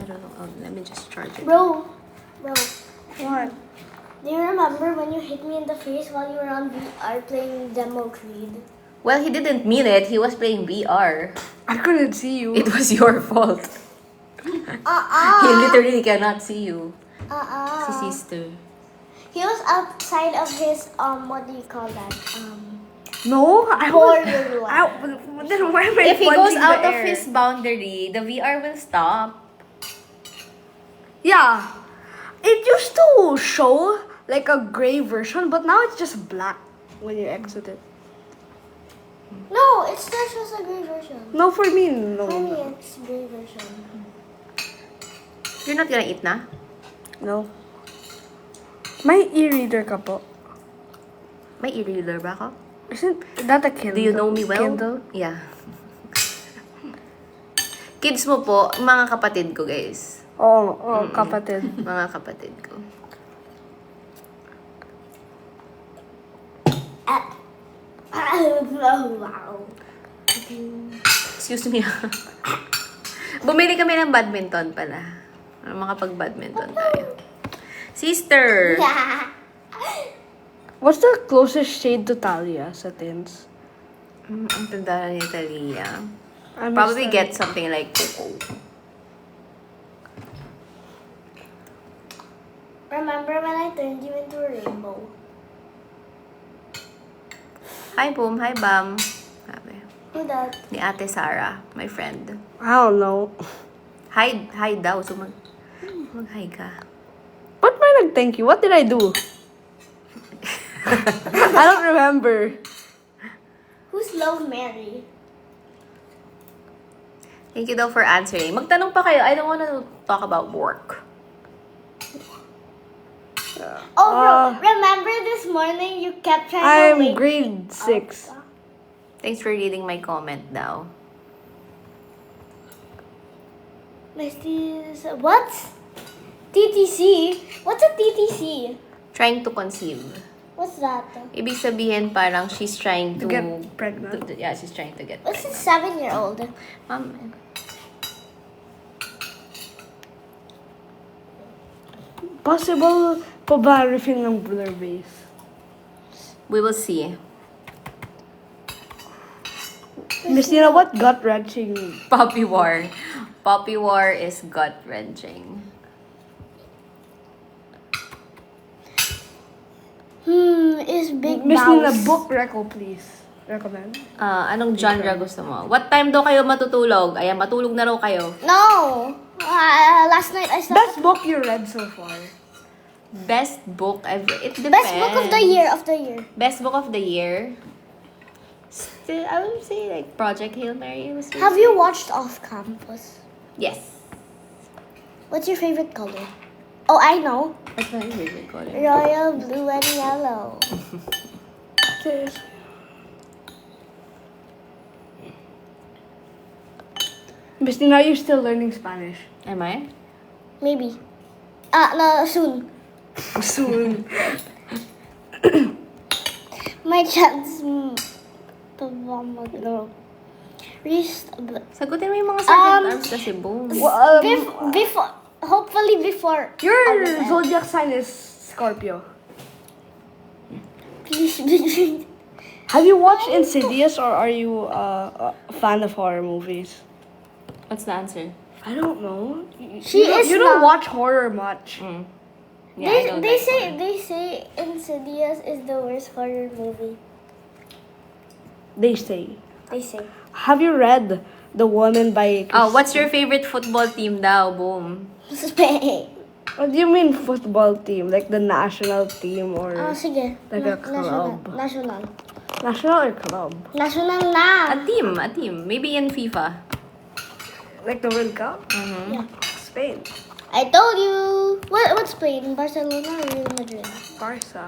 don't know. Oh, let me just charge it. Bro. What? Do you remember when you hit me in the face while you were on VR playing Demo Creed? Well, he didn't mean it. He was playing VR. I couldn't see you. It was your fault. He literally cannot see you. Si sister. He was outside of his, what do you call that? No, I Corridor. Then why am I If he goes punching the out of air? his boundary, the VR will stop. Yeah. It used to show like a gray version, but now it's just black when you exit it. No, it's not just a gray version. No, for me, no. For me, it's gray version. You're not gonna eat na? No. May e-reader ka po. May e-reader ba ako? Isn't that a Kindle? Do you know me well? Kindle? Yeah. Kids mo po, mga kapatid ko, guys. Oh, kapatid. Mga kapatid ko. Wow. Excuse me. Bumili kami ng badminton pala. Makapag-badminton tayo. Sister! What's the closest shade to Talia sa tints? Ang tanda ni Talia. I miss Probably Talia. get something like Coco. Remember when I turned you into a rainbow? Hi, Boom. Hi, Bam. Sabi. Who that? Ni Ate Sarah, my friend. I don't know. Hi daw. So mag-hi ka. Ba't may nag-thank you? What did I do? I don't remember. Who's Love Mary? Thank you daw for answering. Magtanong pa kayo. I don't wanna talk about work. Oh, bro, remember this morning you kept trying to I'm wake grade me 6. up? Thanks for reading my comment daw. What? TTC? What's a TTC? Trying to conceive. What's that? Ibig sabihin parang she's trying to... To get pregnant. Yeah, she's trying to get What's a pregnant. 7-year-old? Possible pa ba refill ng blur base? We will see. Miss, you know what? Gut-wrenching. Puppy War. Puppy War is gut-wrenching. Is Big Miss Nina, Mouse. book reco, please. Recommend. Anong genre gusto mo? What time daw kayo matutulog? Ayan, matulog na raw kayo. No! Last night I saw Best book you read so far? Best book ever. It depends. Best book of the year Best book of the year. Still, I would say like Project Hail Mary was Have you watched Off Campus? Yes. What's your favorite color? Oh, I know. That's my favorite color. Royal blue and yellow. Miss Nina, are you still learning Spanish? Am I? Maybe. No, soon. Soon. My chance. No. Sagutin mo yung mga second arms kasi boom. Before, hopefully before. Your August. zodiac sign is Scorpio. Please. Have you watched Insidious or are you a fan of horror movies? What's the answer? I don't know. She You is don't not. watch horror much. Yeah, I don't they like say horror. they say Insidious is the worst horror movie. They say. They say. Have you read The Woman by Oh, what's your favorite football team daw? Boom. Spain. What do you mean football team? Like the national team or Oh, sige. like a club? National. National or club? National na. A team. Maybe in FIFA. Like the World Cup? Yeah. Spain. I told you. What's Spain? Barcelona or Real Madrid? Barca.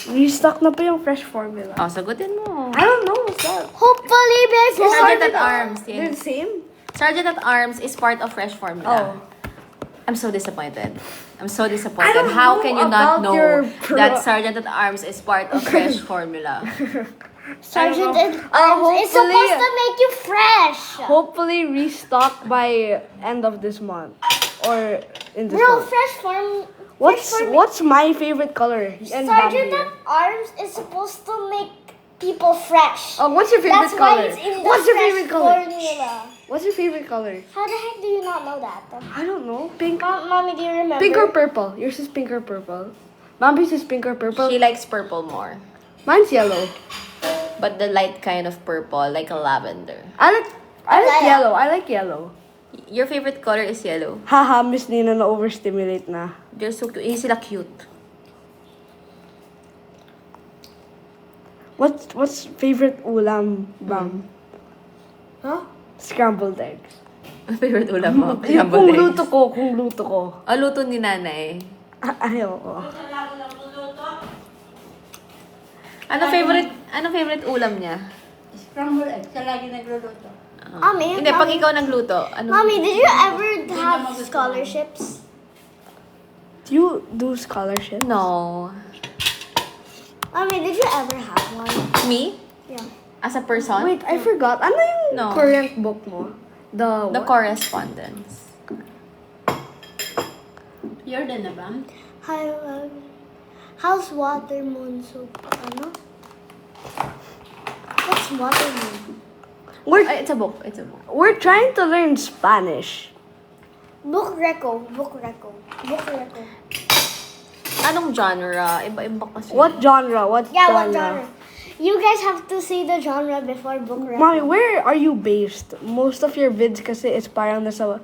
Restock na pa yung fresh formula. Oh, sagutin mo. I don't know what's that. Hopefully, before. Sergeant at Arms. They're Yes. the same? Sergeant at Arms is part of Fresh Formula. Oh. I'm so disappointed. I'm so I disappointed. don't How know can you not about know your that Sergeant at Arms is part of Fresh Formula? Sergeant know. and Arms is Hopefully- supposed to make you fresh. Hopefully restock by end of this month or in this Bro, month. fresh form. What's my favorite color? And Sergeant Bambi. and Arms is supposed to make people fresh. Oh, what's your favorite That's color? why it's in the What's your fresh favorite color? formula. What's your favorite color? How the heck do you not know that? I don't know. Pink. Mommy, do you remember? Pink or purple? Yours is pink or purple. Bambi's is pink or purple. She likes purple more. Mine's yellow. But the light kind of purple, like a lavender. I like Lilac. yellow. I like yellow. Your favorite color is yellow. Haha, Miss Nina na overstimulate na. They're so cute. Sila cute. What's favorite ulam, Bam? Huh? Scrambled eggs. Ang favorite ulam mo? Yung Scrambled kung eggs. luto ko. Oh, luto ni nanay. Ayoko. Ano favorite ulam niya? Scrambled eggs. Siya lagi nagluluto. Mommy, Hindi, pag ikaw nagluto, ano? Mommy, did you ever have scholarships? Do you do scholarship? No. Mommy, did you ever have one? Me? Yeah. As a person? Wait, I forgot. Ano yung No. current book mo? The The what? correspondence. You're the na ba? Hi, how's water moon soup? Ano? What's water moon? Ay, it's a book. It's a book. We're trying to learn Spanish. Book reco. Anong genre? Iba-iba kasi. What genre? What Yeah, genre? what genre? You guys have to say the genre before book reco. Mommy, where are you based? Most of your vids kasi is parang nasa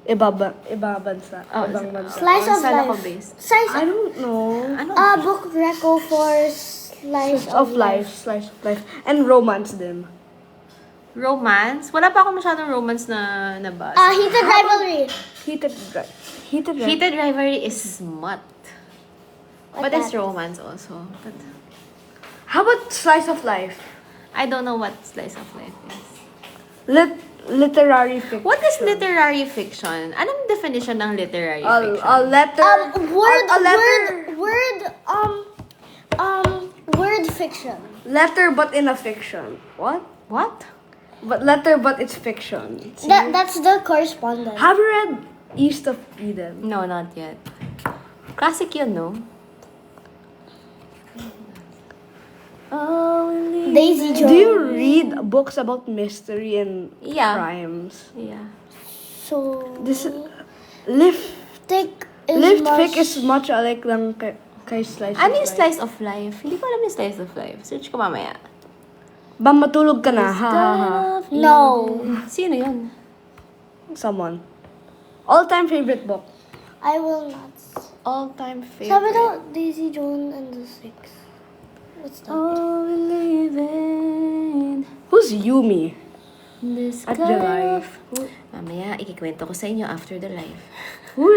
ibabansa. Oh, Ibang bansa. Slice of Saan ako life. based? Slice I don't know. Ano? book reco for slice Of life. Slice of life. And romance din. Romance? Wala pa ako masyadong romance na nabasa. Heated rivalry. Heated Heated Rivalry is smut. What But it's that? romance also. But How about slice of life? I don't know what slice of life is. Literary fiction. What is literary fiction? Anong definition ng literary fiction? A letter. a letter. Word fiction. Letter but in a fiction. What? What? But letter but it's fiction. That's the correspondent. Have you read East of Eden? No, not yet. Classic yun, no? Oh, Daisy Jones. Do you read books about mystery and Yeah. crimes? Yeah. So This Lift thick is Lift much- Fic is much alike lang kay Slice Ano of yung Life. slice of life? Hindi ko alam yung slice of life. Search ko mamaya. Ba matulog ka na? Ha ha ha. No. Sino yun? Someone. All-time favorite book. I will not. All-time favorite. Sabi daw Daisy Jones and the Six. What's that? Oh, we live in Who's Yumi? this At the life. Mamaya, ikikwento ko sa inyo after the live. Who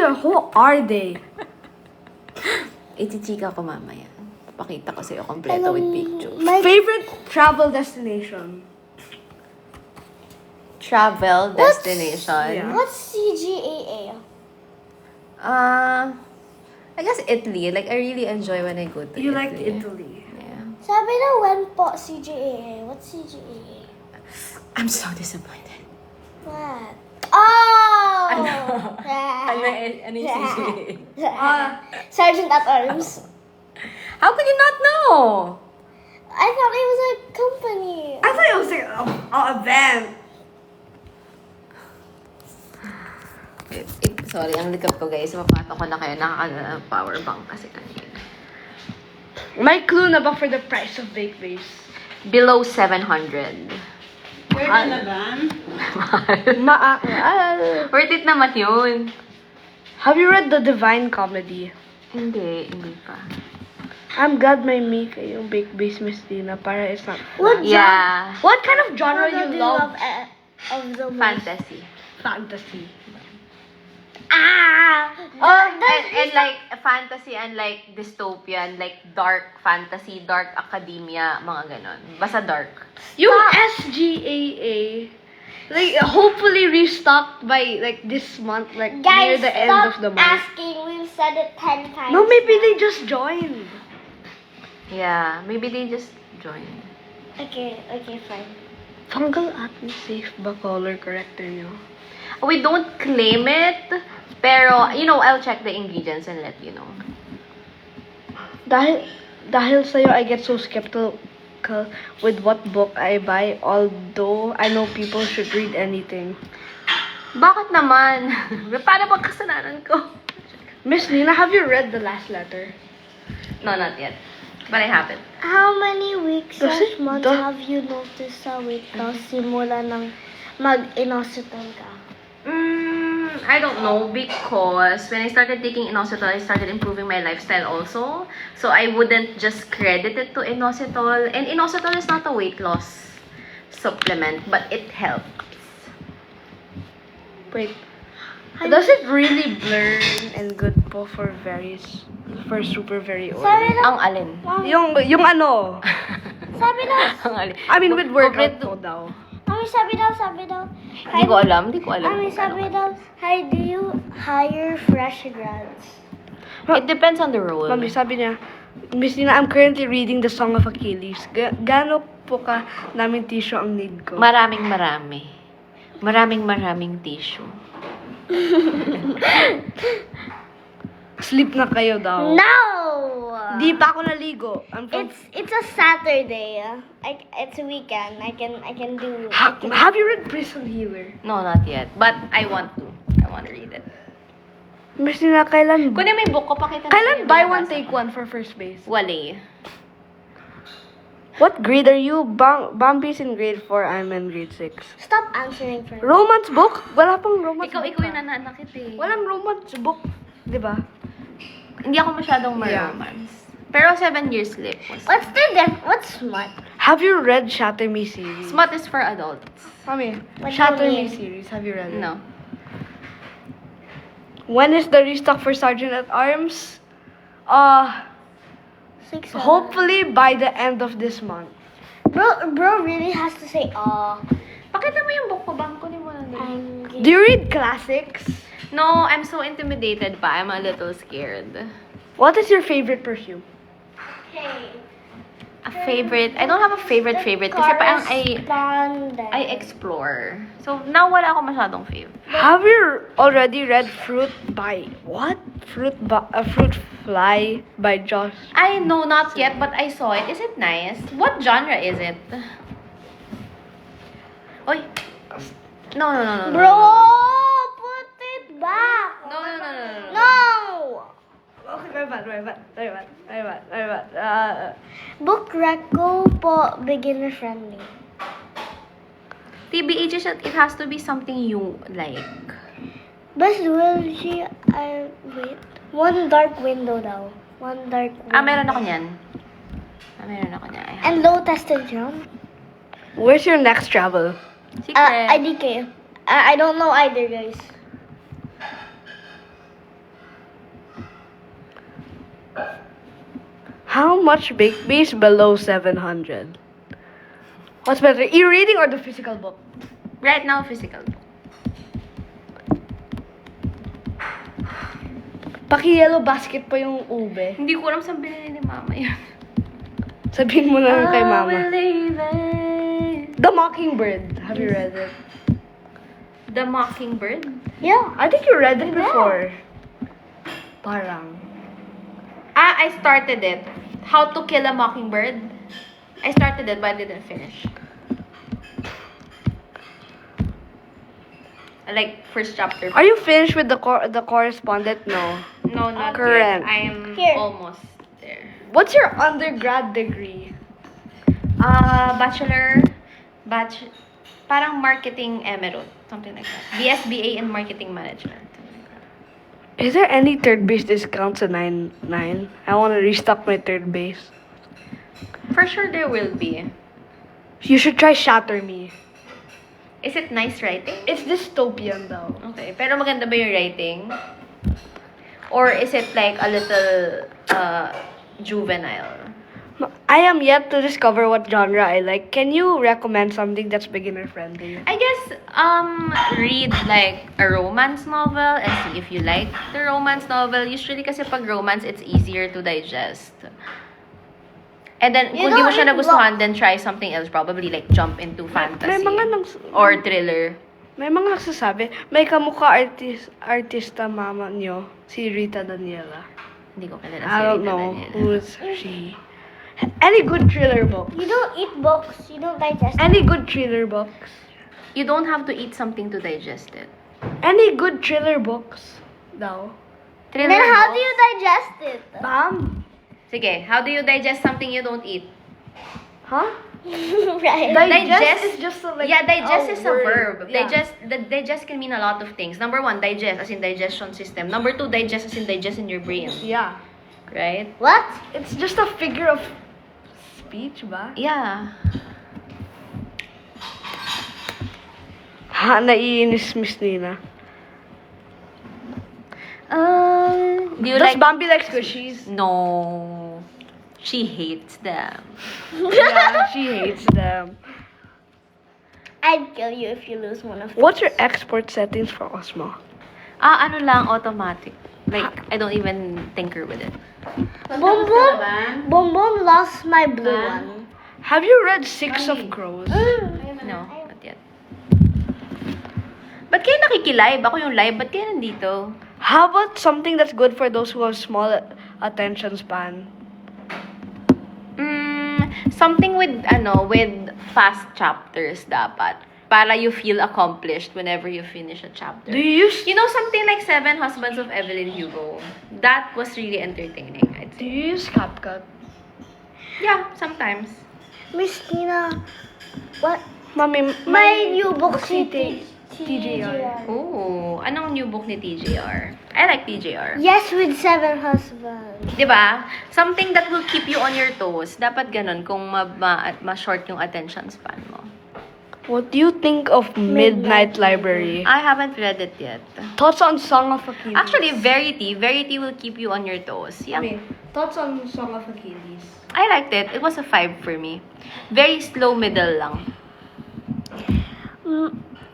are they? Itichika ko mamaya. Papakita ko sa iyo kompleto with pictures. My Favorite travel destination. Travel destination. Yeah. What's CGAA? I guess Italy. Like, I really enjoy when I go to You Italy. liked Italy. Yeah. Sabi daw when po CGAA. What's CGAA? I'm so disappointed. What? Oh! Ano yung CGA? Sergeant at Arms. How could you not know? I thought it was a company. I thought it was like a event. Sorry, ang likap ko guys. Mapatong ko na kayo. Nakakagana ng power bank kasi kanina. May clue na ba for the price of baked base? Below 700. You're the na ba? Maakal. Worth it naman yun. Have you read The Divine Comedy? Hindi pa. I'm glad may me kayong baked base, Miss Dina, para it's not. Yeah. What kind of genre What you do love? of the most? Fantasy. Fantasy. And like fantasy and like dystopian, like dark fantasy, dark academia, mga ganon. Basta dark. Yung SGAA, like hopefully restocked by like this month, like near Guys, the end stop of the month. asking. We've said it 10 times. No, maybe they just joined. Yeah, maybe they just joined. Okay, fine. Fungal Acne safe ba color corrector nyo? We don't claim it, pero, I'll check the ingredients and let you know. Dahil sa'yo, I get so skeptical with what book I buy, although I know people should read anything. Bakit naman? Paano bang kasalanan ko? Miss Nina, have you read The Last Letter? No, not yet. But I haven't. How many weeks Does or it- months do- have you noticed sa weight loss simula nang mag-inositol ka? I don't know, because when I started taking inositol, I started improving my lifestyle also. So I wouldn't just credit it to inositol. And inositol is not a weight loss supplement, but it helps. Wait. Does it really blur and good po for super very oily? Sabi daw, Ang alin? Yung ano? sabi daw, Ang alin? I mean, with workout Complete- po daw. sabi daw. Hindi ko alam. Sabi daw, hi, do you hire fresh grads? It depends on the role. Mami, sabi niya, Miss Nina, I'm currently reading the Song of Achilles. Gaano po ka namin tissue ang need ko? Maraming tissue. Sleep na kayo daw. No! Di pa ako naligo. I'm from... It's a Saturday. It's a weekend. I can do. Have you read Prison Healer? No, not yet. But I want to. I want to read it. Miss Nina, kailan... Kunin mo yung book ko, pakita mo Kailan yung buy one, binabasa take ko. one for first base? Wale. What grade are you? Bambi's in grade 4, I'm in grade 6. Stop answering for me. Romance book? Wala pang romance Ikaw book. yung nananakit eh. Walang romance book. Di ba? Hindi ako masyadong ma-romance. Pero 7 years slip. What's smart? Have you read Shatter Me series? Smut is for adults. Mami, What do Shatter you Me mean? series. Have you read it? No. When is the restock for Sergeant at Arms? 6. Hopefully by the end of this month. Bro really has to say, Pakita mo yung book ko, bang kunin mo lang doon. Do you read classics? No, I'm so intimidated pa. I'm a little scared. What is your favorite perfume? A favorite? I don't have a favorite kasi parang I explore. So, now wala ako masyadong favorite. Have you already read Fruit Fly by Josh? I know, not yet, but I saw it. Is it nice? What genre is it? Oy. No. Bro, put it back. No. No. Okay, very bad. Book reco po beginner friendly. TBH, it has to be something you like. Best will she wait. One dark window daw. One dark window. Meron ako niyan. Meron ako niyan. And low tested jump. Where's your next travel? Secret. IDK. I don't know either, guys. How much baked base below 700? What's better, e-reading or the physical book? Right now, physical. Paki-yellow basket pa yung ube. Hindi ko alam saan binili ni mama yun. Sabihin mo na lang kay mama. Believe it. The Mockingbird. Have you read it? The Mockingbird? Yeah. I think you read it before. Parang. I started it. How to Kill a Mockingbird. I started it, but I didn't finish. Like, first chapter. Are you finished with the correspondent? No. No, not Correct. yet. I'm Here. almost there. What's your undergrad degree? Parang marketing emerald. Something like that. BSBA in marketing management. Is there any third base discounts at 9.9? I want to restock my third base. For sure there will be. You should try Shatter Me. Is it nice writing? It's dystopian though. Okay. Pero maganda ba yung writing? Or is it like a little juvenile? I am yet to discover what genre I like. Can you recommend something that's beginner friendly? I guess read like a romance novel and see if you like the romance novel. Usually kasi pag romance, it's easier to digest. And then, You kung di mo don't siya eat nagustuhan, then try something else. Probably like jump into fantasy. May mga Or thriller. may mga nagsasabi, may kamukha artista mama niyo, si Rita Daniela. Hindi ko kilala si I don't Rita know Daniela. who's she. Any good thriller book? You don't eat books. You don't digest. Any good thriller books? You don't have to eat something to digest it. Any good thriller books? Daw. Thriller Then how books? do you digest it? Bam! Sige, how do you digest something you don't eat? Huh? Right. Digest is just a, like, Yeah, digest is a word. verb. Yeah. Digest can mean a lot of things. Number one, digest as in digestion system. Number two, digest as in digest in your brain. Yeah. Right? What? It's just a figure of speech, ba? Yeah. Ha, naiinis Miss Nina. Do you Does like... Bambi like squishies? No. She hates them. Yeah, she hates them. I'd kill you if you lose one of them. What's your export settings for Osmo? Ano lang, automatic. Like, I don't even tinker with it. Boom Boom? Boom Boom lost my blue Ah. one. Have you read Six of Crows? No, not yet. Ba't kayo nakikilive? Ako yung live. Ba't kayo nandito? How about something that's good for those who have small attention span? Something with, with fast chapters dapat. Para you feel accomplished whenever you finish a chapter. Do you use You know, something like Seven Husbands of Evelyn Hugo. That was really entertaining, I'd do say. you use CapCut? Yeah, sometimes. Miss Tina, what? Mami, My new book si si TJR. Ooh, anong new book ni TJR? I like TJR. Yes, with 7 husbands. Diba? Something that will keep you on your toes. Dapat ganun kung ma-short yung attention span mo. What do you think of Midnight Library? I haven't read it yet. Thoughts on Song of Achilles? Actually, Verity. Verity will keep you on your toes. Yeah. Mami, thoughts on Song of Achilles? I liked it. It was a 5 for me. Very slow middle lang.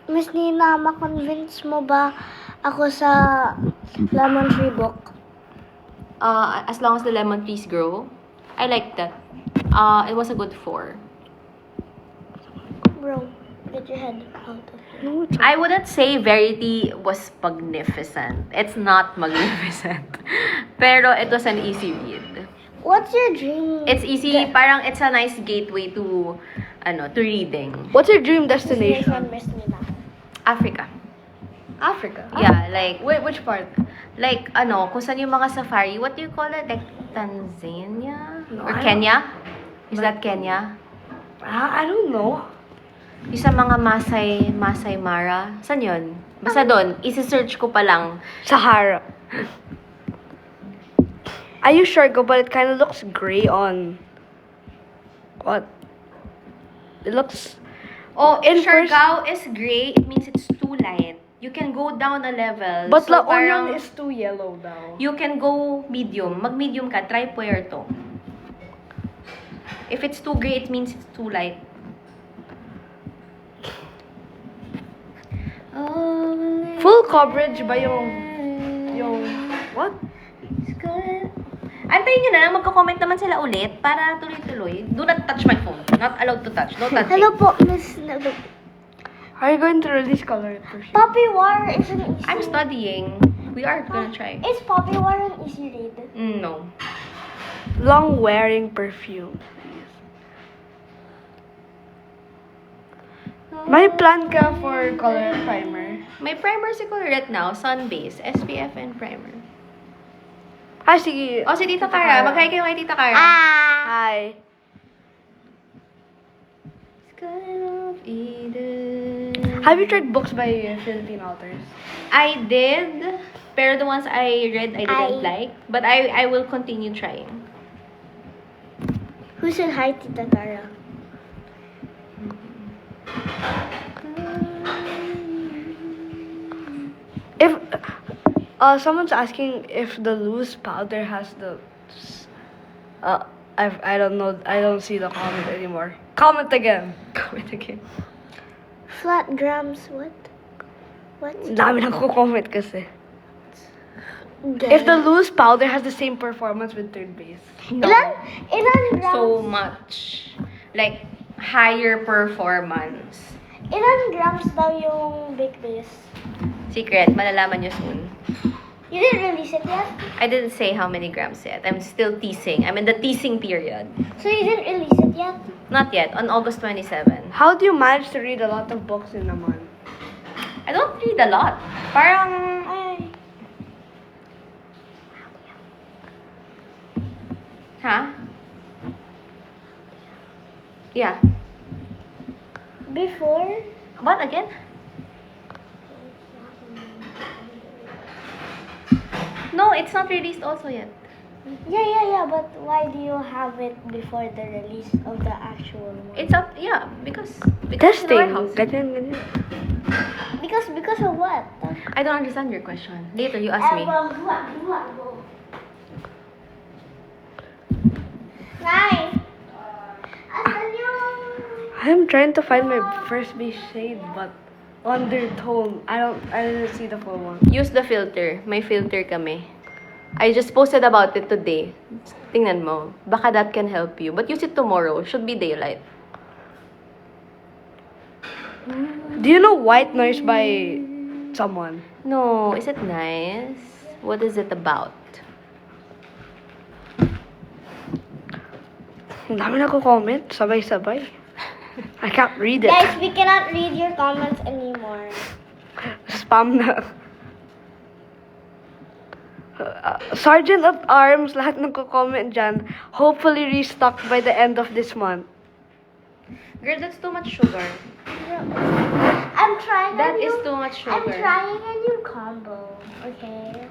Miss Nina, ma-convince mo ba ako sa Lemon Tree book? As long as the lemon trees grow. I liked that. It was a good 4. Bro, get your head out of here. No, it's I wouldn't say Verity was magnificent. It's not magnificent. Pero it was an easy read. What's your dream? It's easy, parang it's a nice gateway to reading. What's your dream destination? Miss Nina. Africa. Africa. Yeah, like, Wait, which part? like, kung saan yung mga safari, what do you call it? Like, Tanzania? No, Or I Kenya? Is that Kenya? I don't know. Yung sa mga Masai Mara? Saan yun? Basta doon, isi-search ko pa lang. Sahara. I use Sharko, but it kind of looks gray on. What? It looks. Oh, if In first- Siargao is gray, it means it's too light. You can go down a level. But So, La parang Union is too yellow now. you can go medium. Mag-medium ka, try Puerto. If it's too gray, it means it's too light. Full coverage ba yung what? Antayin nyo na lang, magko-comment naman sila ulit para tuloy-tuloy. Do not touch my phone. Not allowed to touch. No touching. Hello po, Miss Nina. Are you going to release color pursuit? Poppy War is an easy I'm studying. We are gonna try. Is Poppy War an easy read? No. Long wearing perfume. May plan ka for color primer? May primer si Colorette now. Sun base, SPF, and primer. Ah, sige. O, si Tita Cara. Mag-hi kayo kay Tita Cara. Ah! Hi. Sky of Eden. Have you tried books by Philippine authors? I did. Pero the ones I read, I didn't like. But I will continue trying. Who said hi, Tita Cara? If someone's asking if the loose powder has the I don't know. I don't see the comment anymore. Comment again. Comment again. Flat grams, what? What? Dami nang comment kasi. If the loose powder has the same performance with third base. Ilan grams? So much. Like, higher performance. Ilan grams daw yung baked base? Secret, malalaman nyo soon. You didn't release it yet? I didn't say how many grams yet. I'm still teasing. I'm in the teasing period. So you didn't release it yet? Not yet. On August 27. How do you manage to read a lot of books in a month? I don't read a lot. Parang... Ay. Ha? Yeah. Before? What again? No, it's not released also yet. Yeah, but why do you have it before the release of the actual one? It's up, yeah, because it's in our Testing. house. Ganyan. Because of what? I don't understand your question. Later, you ask me. Nay! Asan yung... I'm trying to find my first base shade, but undertone. I didn't see the full one. Use the filter. May filter kami. I just posted about it today. Tingnan mo. Baka that can help you. But use it tomorrow. Should be daylight. Do you know White Noise by someone? No, is it nice? What is it about? Ang dami nagko-comment, sabay-sabay. I can't read it. Guys, we cannot read your comments anymore. Spam na. Sergeant at Arms, lahat nagko-comment dyan. Hopefully restock by the end of this month. Girl, that's too much sugar. I'm trying That a is new... too much I'm sugar. trying a new combo, okay?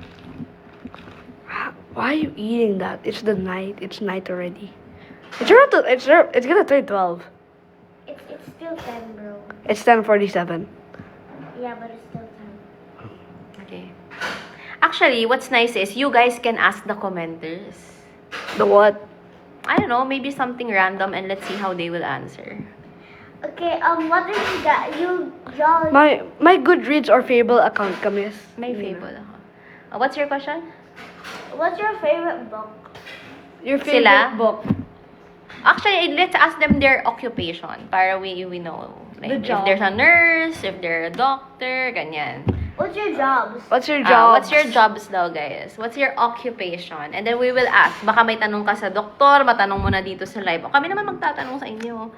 Why are you eating that? It's the night. It's night already. It's gonna turn 12. It's still 10, bro. It's 10:47. Yeah, but it's still 10. Okay. Actually, what's nice is you guys can ask the commenters. The what? I don't know, maybe something random and let's see how they will answer. Okay, what did you got? Y'all... My Goodreads or Fable account kamis. May fable ako. What's your question? What's your favorite book? Your favorite Sila? book. Actually, let's ask them their occupation para we know. Like, The if job. there's a nurse, if they're a doctor, ganyan. What's your jobs? What's your job? What's your jobs daw, guys? What's your occupation? And then we will ask. Baka may tanong ka sa doktor, matanong mo na dito sa live. O kami naman magtatanong sa inyo.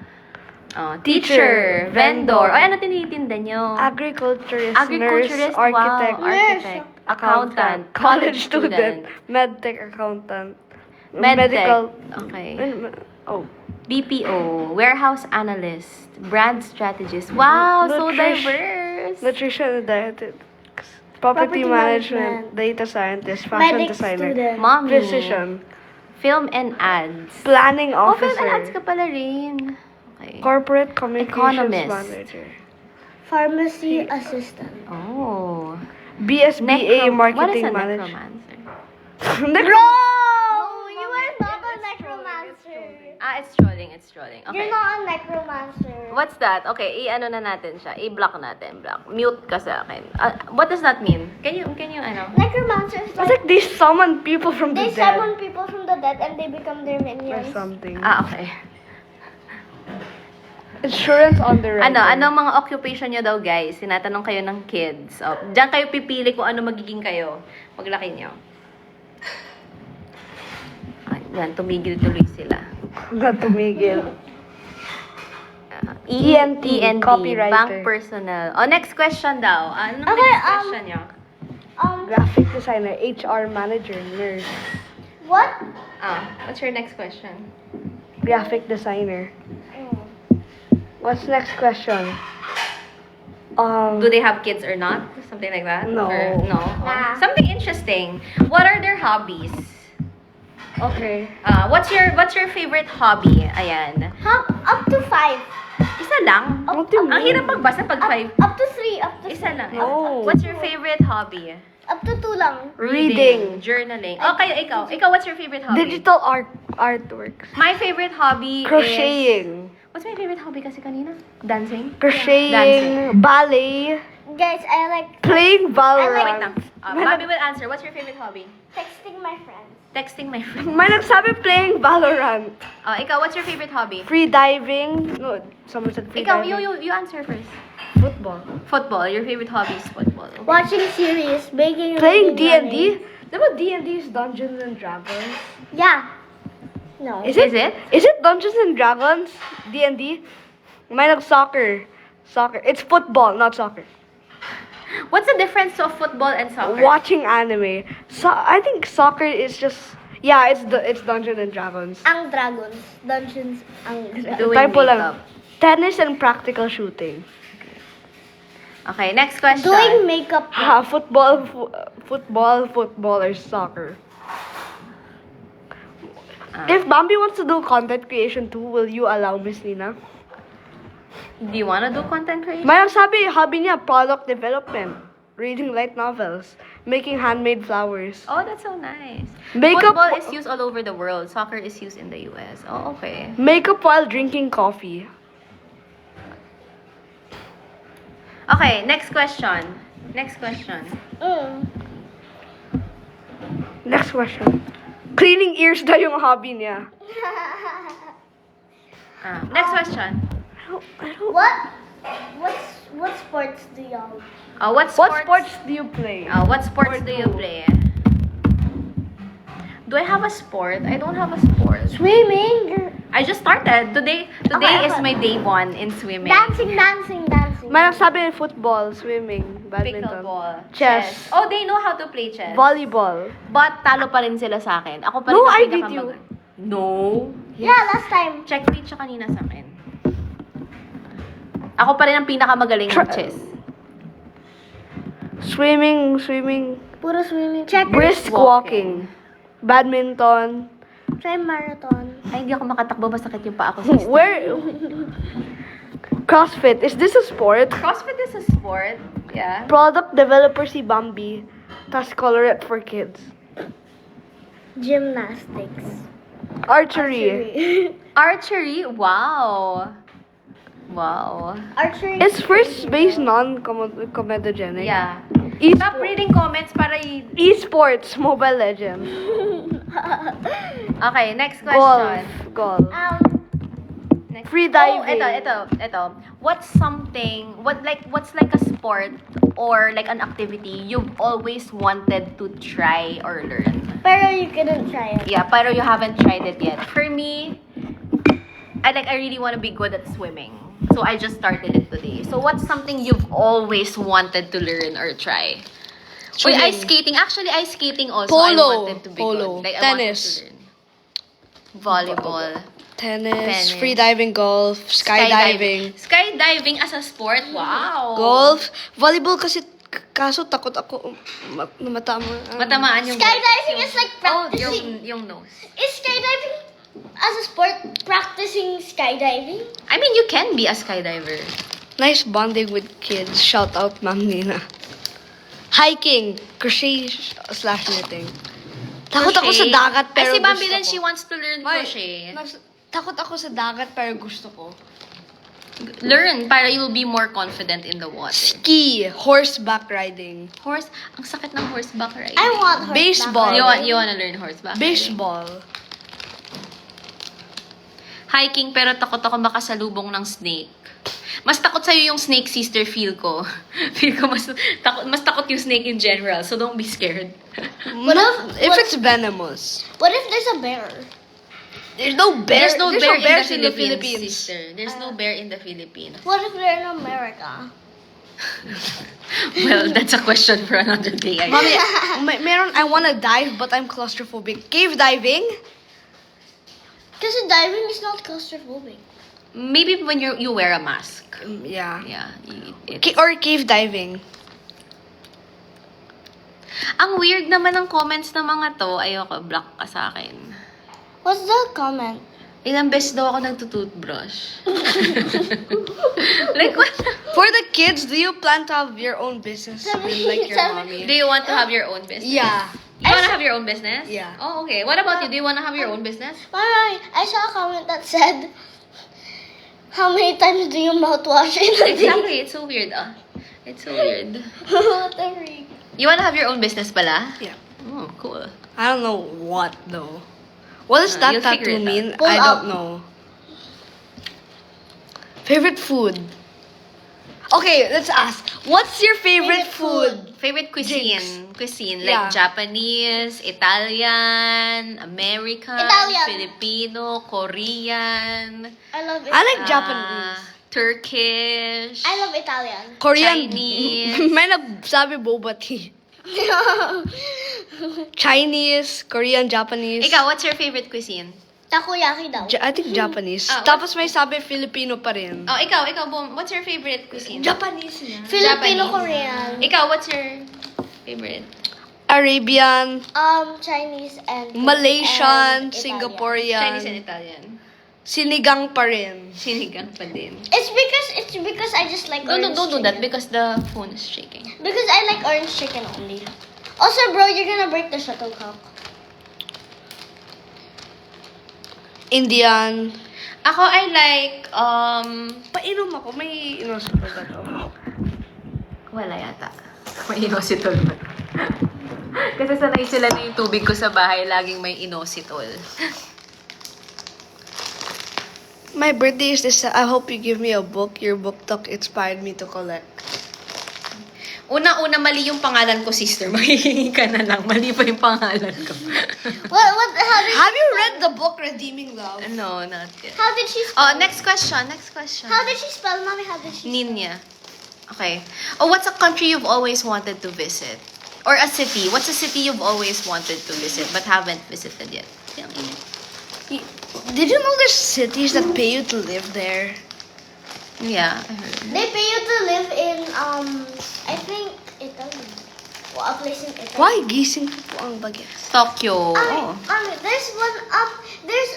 Teacher, vendor. O ano tinitinda nyo? Agriculturist, Agriculturist, nurse, architect, wow. Architect, accountant, college student, medtech accountant, medical. Okay. Oh, BPO, warehouse analyst, brand strategist. Wow, so Nutrition. diverse. nutrition and dietetics, property management, data scientist, fashion Medic designer, student. Mommy. physician, Film and ads. planning Oh, film and ads officer, ka pala rin. Okay. corporate communications Economist. manager, Pharmacy assistant. Oh. BSBA marketing What is a manager. necromancer? Bro! You are not a necromancer. It's trolling, it's trolling. Okay. You're not a necromancer. What's that? Okay, i-ano na natin siya. I-block natin, block. Mute ka sa akin. What does that mean? Can you ano? Necromancer is It's like like they summon people from they the dead summon people from the dead and they become their or minions. something. Okay. Insurance underwriting. Ano mga occupation nyo daw, guys? Tinatanong kayo ng kids. Diyan kayo pipili kung ano magiging kayo. Paglaki nyo. Yan, tumigil tuloy sila. Na tumigil. ENT, copywriter. bank personnel. Next question daw. Ano Okay, next question nyo? Graphic designer, HR manager, nurse. What? What's your next question? Graphic designer. What's next question? Do they have kids or not? Something like that? No. Or no? Nah. Something interesting. What are their hobbies? Okay. What's your favorite hobby? Ayan. Up to 5. Isa lang? What do you Ang mean? hirap magbasa pag 5. Up to 3. Up to Isa lang. No. What's your favorite hobby? Up to 2 lang. Reading. Journaling. Okay, ikaw. Ikaw, what's your favorite hobby? Digital artworks. My favorite hobby is... Crocheting. What's my favorite hobby kasi kanina? Dancing? Crocheting, ballet, Guys, I like Playing Wait Valorant. lang. Bobby will answer. What's your favorite hobby? texting my friends. Texting my friend. May nagsabi playing Valorant. Oh, ikaw, what's your favorite hobby? Free diving. No, someone said free Ikaw, diving. you answer first. Football. Football. Your favorite hobby is football. Okay. Watching series, baking, Playing reading, D&D? running. Diba D&D is Dungeons and Dragons? Yeah. No. Is Is it? Is it Dungeons and Dragons? D&D? May nag-soccer. Soccer. It's football, not soccer. What's the difference of football and soccer? Watching anime. So I think soccer is just it's Dungeons and Dragons. Ang dragons. Dungeons. Ang dragons. Doing Typo lang. makeup. Tennis and practical shooting. Okay, next question. Doing makeup. Football or soccer. Ah. If Bambi wants to do content creation too, will you allow Miss Nina? Do you wanna do content creation? May nagsabi, hobby niya, product development. Reading light novels. Making handmade flowers. Oh, that's so nice. Makeup- Football is used all over the world. Soccer is used in the US. Oh, okay. Makeup while drinking coffee. Okay, next question. Next question. Next question. Cleaning ears daw yung hobby niya. Next question. I don't What sports do y'all? What sports? do you play? What sports Or do you do? play? Do I have a sport? I don't have a sport. Swimming. I just started. Today Okay, is okay. my day 1 in swimming. Dancing. May nagsabi football, swimming, badminton, Pickleball. chess, Oh, they know how to play chess. volleyball. But talo pa rin sila sa akin. Ako pa rin No, ang I beat pinakamag- you. No. Yeah, last time. Checkmate siya kanina sa akin. Ako pa rin ang pinakamagaling ng chess. Swimming, Puro swimming. Check. brisk walking, badminton. Try marathon. Ay, hindi ako makatakbo. Masakit yung paa ko. Sister. Where? CrossFit. Is this a sport? CrossFit is a sport. Yeah. Product developer si Bambi. Tas colorette for kids. Gymnastics. Archery. Archery? Wow. Wow. Archery. Is first base non-comedogenic? Yeah. Stop Esports. reading comments para Esports. Mobile Legends. Okay, next question. Golf. Next. Free diving. Oh, ito. What's like a sport or like an activity you've always wanted to try or learn? Pero you couldn't try it. Yeah, pero you haven't tried it yet. For me, I really want to be good at swimming. So I just started it today. So what's something you've always wanted to learn or try? Uy, Swimming. ice skating. Actually, ice skating also I Polo. wanted to be Polo. good. Like, Tennis. I wanted to learn. Volleyball. Tennis, Tennis. free diving, golf, skydiving. Skydiving as a sport? Wow. Golf, volleyball kasi kaso takot ako matama. Matamaan yung Skydiving is like Oh, practicing. yung nose. Is skydiving as a sport practicing skydiving? I mean, you can be a skydiver. Nice bonding with kids. Shout out Ma'am Nina. Hiking, crochet slash knitting. Takot ako sa Crochet. dagat pero Ay, si Bambi gusto din, ko. she wants to learn Ay, crochet. Takot ako sa dagat pero gusto ko. Learn para you will be more confident in the water. Ski, horseback riding, Horse, ang sakit ng horseback riding. I want horseback Baseball. riding. You wanna learn horseback? baseball. Hiking, pero takot ako makasalubong ng snake. Mas takot sa'yo yung snake, sister, feel ko. Feel ko mas takot yung snake in general, so don't be scared. If it's venomous. What if there's a bear? There's no bear. There's no bear in the Philippines, Philippines. sister. There's no bear in the Philippines. What if they're in America? Well, that's a question for another day, I Mommy, guess. meron, I wanna dive but I'm claustrophobic. Cave diving? Because diving is not claustrophobic. Maybe when you wear a mask. Yeah. Yeah. Or cave diving. Ang weird naman ng comments ng mga to. Ayoko, block ka sa akin. What's the comment? Ilang beses daw ako nagtutoothbrush. Like, what? For the kids, do you plan to have your own business with like your mommy? Do you want to have your own business? Yeah. You want to have your own business? Yeah. Oh, okay. What about you? Do you want to have your own business? Mommy, I saw a comment that said, how many times do you mouthwash in a day? Exactly. It's so weird. It's so weird. What the freak? You wanna have your own business pala? Yeah. Oh, cool. I don't know what though. What does that You'll figure tattoo it out. mean? Pull I up. don't know. Favorite food? Okay, let's ask. What's your favorite food? Favorite cuisine? Jinx. Cuisine, Yeah. like Japanese, Italian, American, Italian. Filipino, Korean, I love it. I like ah, Japanese. Turkish, I love Italian. Korean. Chinese. May nagsabi boba tea. Chinese, Korean, Japanese. Ikaw, what's your favorite cuisine? Takoyaki daw. I think Japanese. Ah, Tapos may sabi Filipino pa rin. Oh, ikaw, Boom. What's your favorite cuisine? Japanese niya. Filipino, Japanese. Korean. Ikaw, what's your favorite? Arabian, Chinese and Malaysian, and Italian. Singaporean. Chinese and Italian. Sinigang pa rin. Sinigang pa din. It's because I just like Don't orange do that chicken. because the phone is shaking. Because I like orange chicken only. Also, bro, you're gonna break the shuttlecock. Indian. Ako, I like, Painom ako. May inosip ba to? wala yata. May inositol ba? Kasi sanay sila na yung tubig ko sa bahay, laging may inositol. My birthday is this. I hope you give me a book. Your book talk inspired me to collect. Una-una, mali yung pangalan ko, sister. Mahihingi ka na lang. Mali pa yung pangalan ko. How did Have you read the book Redeeming Love? No, not yet. How did she Oh, spell? next question. How did she spell, mommy? How did she? Ninya. Okay. Oh, what's a country you've always wanted to visit? Or a city? What's a city you've always wanted to visit but haven't visited yet? Did you know there's cities that pay you to live there? Yeah, I heard. They pay you to live in I think Italy. Well, a place in Italy. Why? Gising ko po ang bagets. Tokyo. Oh. There's one there's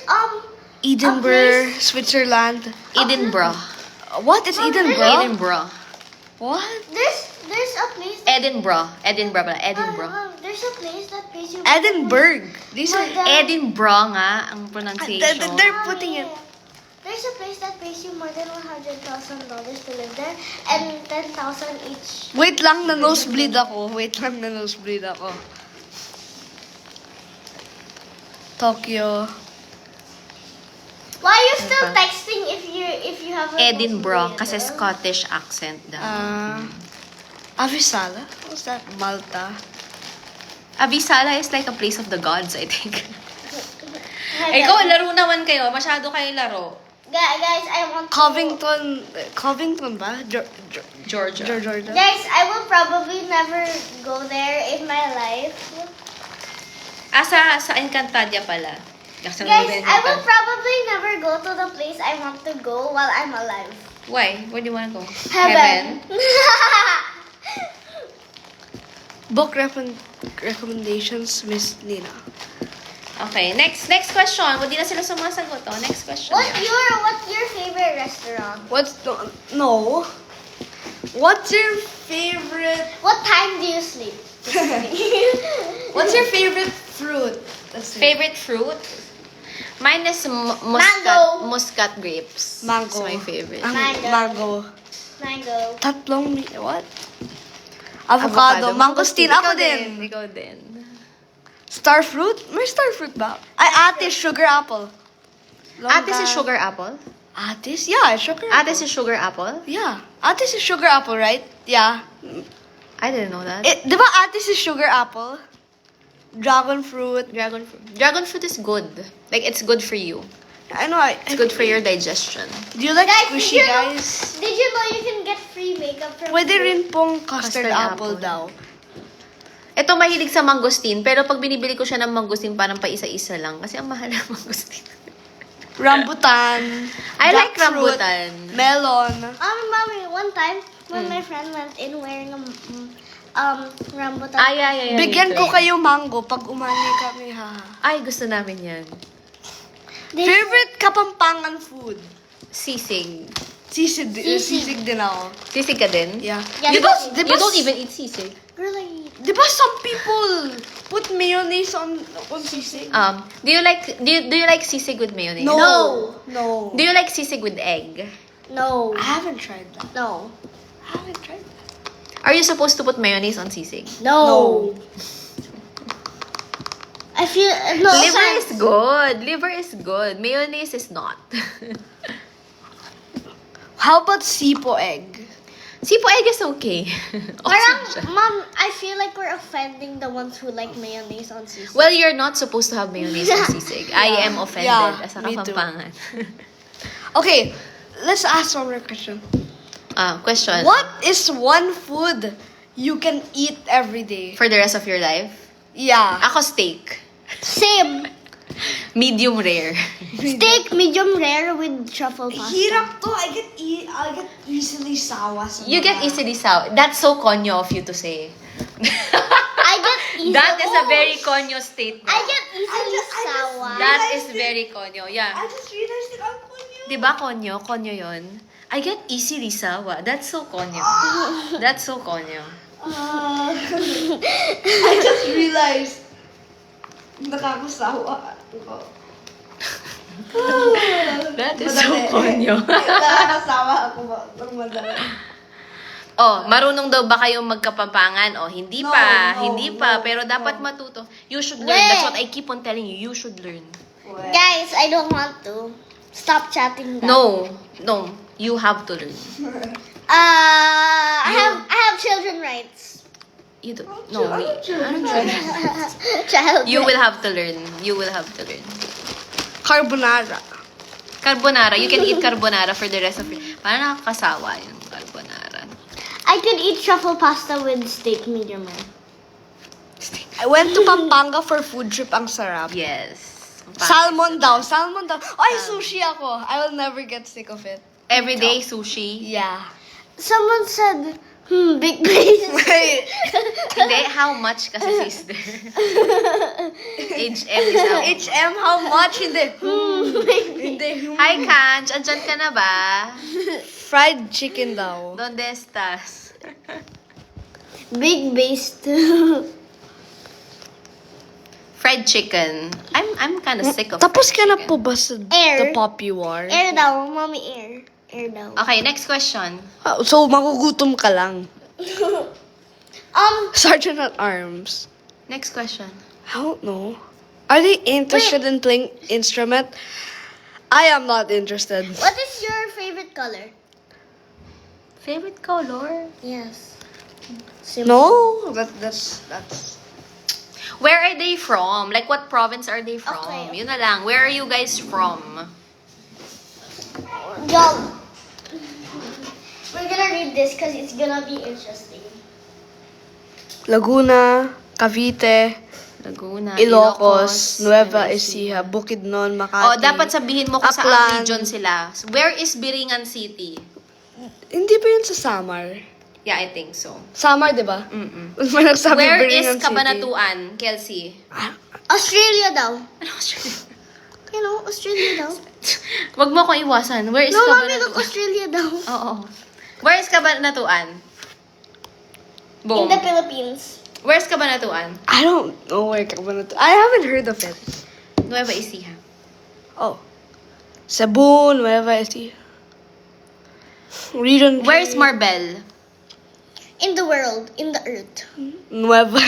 Edinburgh, Switzerland. Edinburgh. What is Edinburgh? Edinburgh. What? there's a place Edinburgh. Edinburgh pala. Edinburgh. there's a place that pays you Edinburgh. These are... Edinburgh nga ang pronunciation. They're putting it... There's a place that pays you more than $100,000 to live there and 10,000 each. Wait lang, na nosebleed ako. Wait lang, na nosebleed ako. Tokyo. Why are you still Ano pa? texting if you have a Edinburgh kasi nosebleed? Scottish accent daw. Avisala? What's that? Malta. Avisala is like a place of the gods, I think. Hey, Ikaw, laro naman kayo. Masyado kayo laro. Guys, I want to... Covington ba? Georgia. Georgia. Guys, I will probably never go there in my life. Sa Encantadia pala. Kasi Guys, nandun I will Encantadia. probably never go to the place I want to go while I'm alive. Why? Where do you wanna go? Heaven. Book recommendations, Miss Nina. Okay, next question. Hindi na sila sumasagot. Oh, next question. What's your favorite restaurant? No. What's your favorite... What time do you sleep? What's your favorite fruit? That's it. Favorite fruit? Mine is Mango. muscat grapes. Mango. It's my favorite. Mango. Mango. Tatlong... What? Avocado. Mangosteen. Ako din. Ikaw din. Star fruit? May star fruit ba? Ay, Atis, sugar apple. Atis is sugar apple? Atis? Yeah, sugar apple. Atis is sugar apple? Yeah. Atis is sugar apple, right? Yeah. I didn't know that. Di ba Atis is sugar apple? Dragon fruit. Dragon fruit. Dragon fruit is good. Like, it's good for you. I know. It's good for your digestion. Do you like Guys, squishy, guys? Did you know you can get free makeup from Pwede fruit? rin pong custard, Custard apple apple. daw. Ito, mahilig sa mangosteen. Pero pag binibili ko siya ng mangosteen, parang pa isa-isa lang. Kasi ang mahal ng mangosteen. Rambutan. I like jackfruit, rambutan. Melon. Mommy, one time when my friend went in wearing a rambutan. Ay. Bigyan ko kayo mango pag umani kami, ha. Ay, gusto namin yan. Favorite Kapampangan food? Sisig. Sisig din ako. Sisig ka din? Yeah. Yeah, You don't even eat sisig. Girl, I eat. Di ba some people put mayonnaise on sisig? Do you like sisig with mayonnaise? No. Do you like sisig with egg? No. I haven't tried that. No. I haven't tried that. Are you supposed to put mayonnaise on sisig? No. I feel no. Liver is good. Liver is good. Mayonnaise is not. How about sipo egg? Sipo egg is okay. Parang, Awesome siya. Mom, I feel like we're offending the ones who like mayonnaise on sisig. Well, you're not supposed to have mayonnaise on sisig. I am offended Yeah, as a me too. Kapampangan. Okay, let's ask one more question. Question. What is one food you can eat every day? For the rest of your life? Yeah. Ako steak. Same. Medium rare. Steak medium rare with truffle pasta. Hirap to. I get easily sawa. sa You get mga- easily sour. That's so konyo of you to say. I get easily. That is a very konyo statement. I get easily sour. That is very konyo. Yeah. I just realized that I'm konyo. Diba konyo? Konyo yun. I get easily sawa. That's so konyo. That's so konyo. I just realized. Nakakasawa. That is so konyo. Nakakasawa ako ba? Ng madali. Oh, marunong daw ba kayong magkapampangan? Oh, hindi No, pa. no, Hindi pa. no, Pero dapat no. matuto. You should learn. Wait. That's what I keep on telling you. You should learn. Guys, I don't want to. Stop chatting. That. No. No. You have to learn. I have children rights. You don't. No. Child. You will have to learn. You will have to learn. Carbonara. Carbonara. You can eat carbonara for the rest of your... Parang nakakasawa yung carbonara. I could eat truffle pasta with steak medium rare. I went to Pampanga for food trip. Ang sarap. Yes. Salmon daw. Salmon daw. Ay, sushi ako. I will never get sick of it. Everyday sushi. Yeah. Someone said, big base. Wait. Hindi, how much kasi sister? HM is how much. HM, how much? Hindi. Hindi. Hi, Kanch. Andyan ka na ba? Fried chicken daw. Donde estás? Big base too. Fried chicken. I'm kind of sick of Tapos ka fried na chicken. po ba sa Air. The Poppy War? Air daw, mommy air. Air daw. Okay, next question. Ah, so, magugutom ka lang. Um, Sergeant at Arms. Next question. I don't know. Are they interested in playing instrument? I am not interested. what is your favorite color? Favorite color? Yes. No, that's. Where are they from? Like, what province are they from? Okay. Yun na lang. Where are you guys from? Yo. We're gonna read this because it's gonna be interesting. Laguna, Cavite, Laguna, Ilocos, Nueva Ecija, Bukidnon, Makati. Oh, dapat sabihin mo kung saan Aklan. region sila. Where is Biringan City? Hindi ba yun sa Samar? Yeah, I think so. Samar, di ba? Mm-mm. May nagsabi Where Biringan is Cabanatuan, Kelsey? Australia daw. Ano, Australia? You know, Australia daw. Wag mo akong iwasan. Where is No, mommy, look, Cabanatuan? Australia daw. Oo. Where is Cabanatuan? Boom. In the Philippines. Where's Cabanatuan? I don't know where Cabanatuan. I haven't heard of it. Nueva Ecija. Oh. Cebu, Nueva Ecija. Region Where is Marbel? In the world. In the earth. Nueva.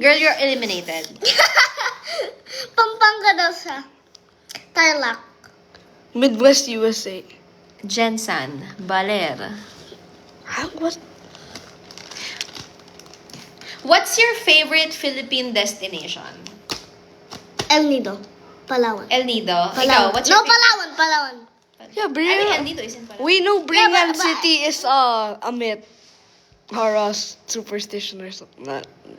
Girl, you're eliminated. Pampanga daw sa Tarlac. Midwest USA. Jensan. Baler. What? What's your favorite Philippine destination? El Nido. Palawan. El Nido. Ikaw, Palawan. what's No, your favorite? Palawan. Palawan. Yeah, I mean, Bringan. El Nido isn't Palawan. We know Bringan but- City is a myth. Or a superstition or something.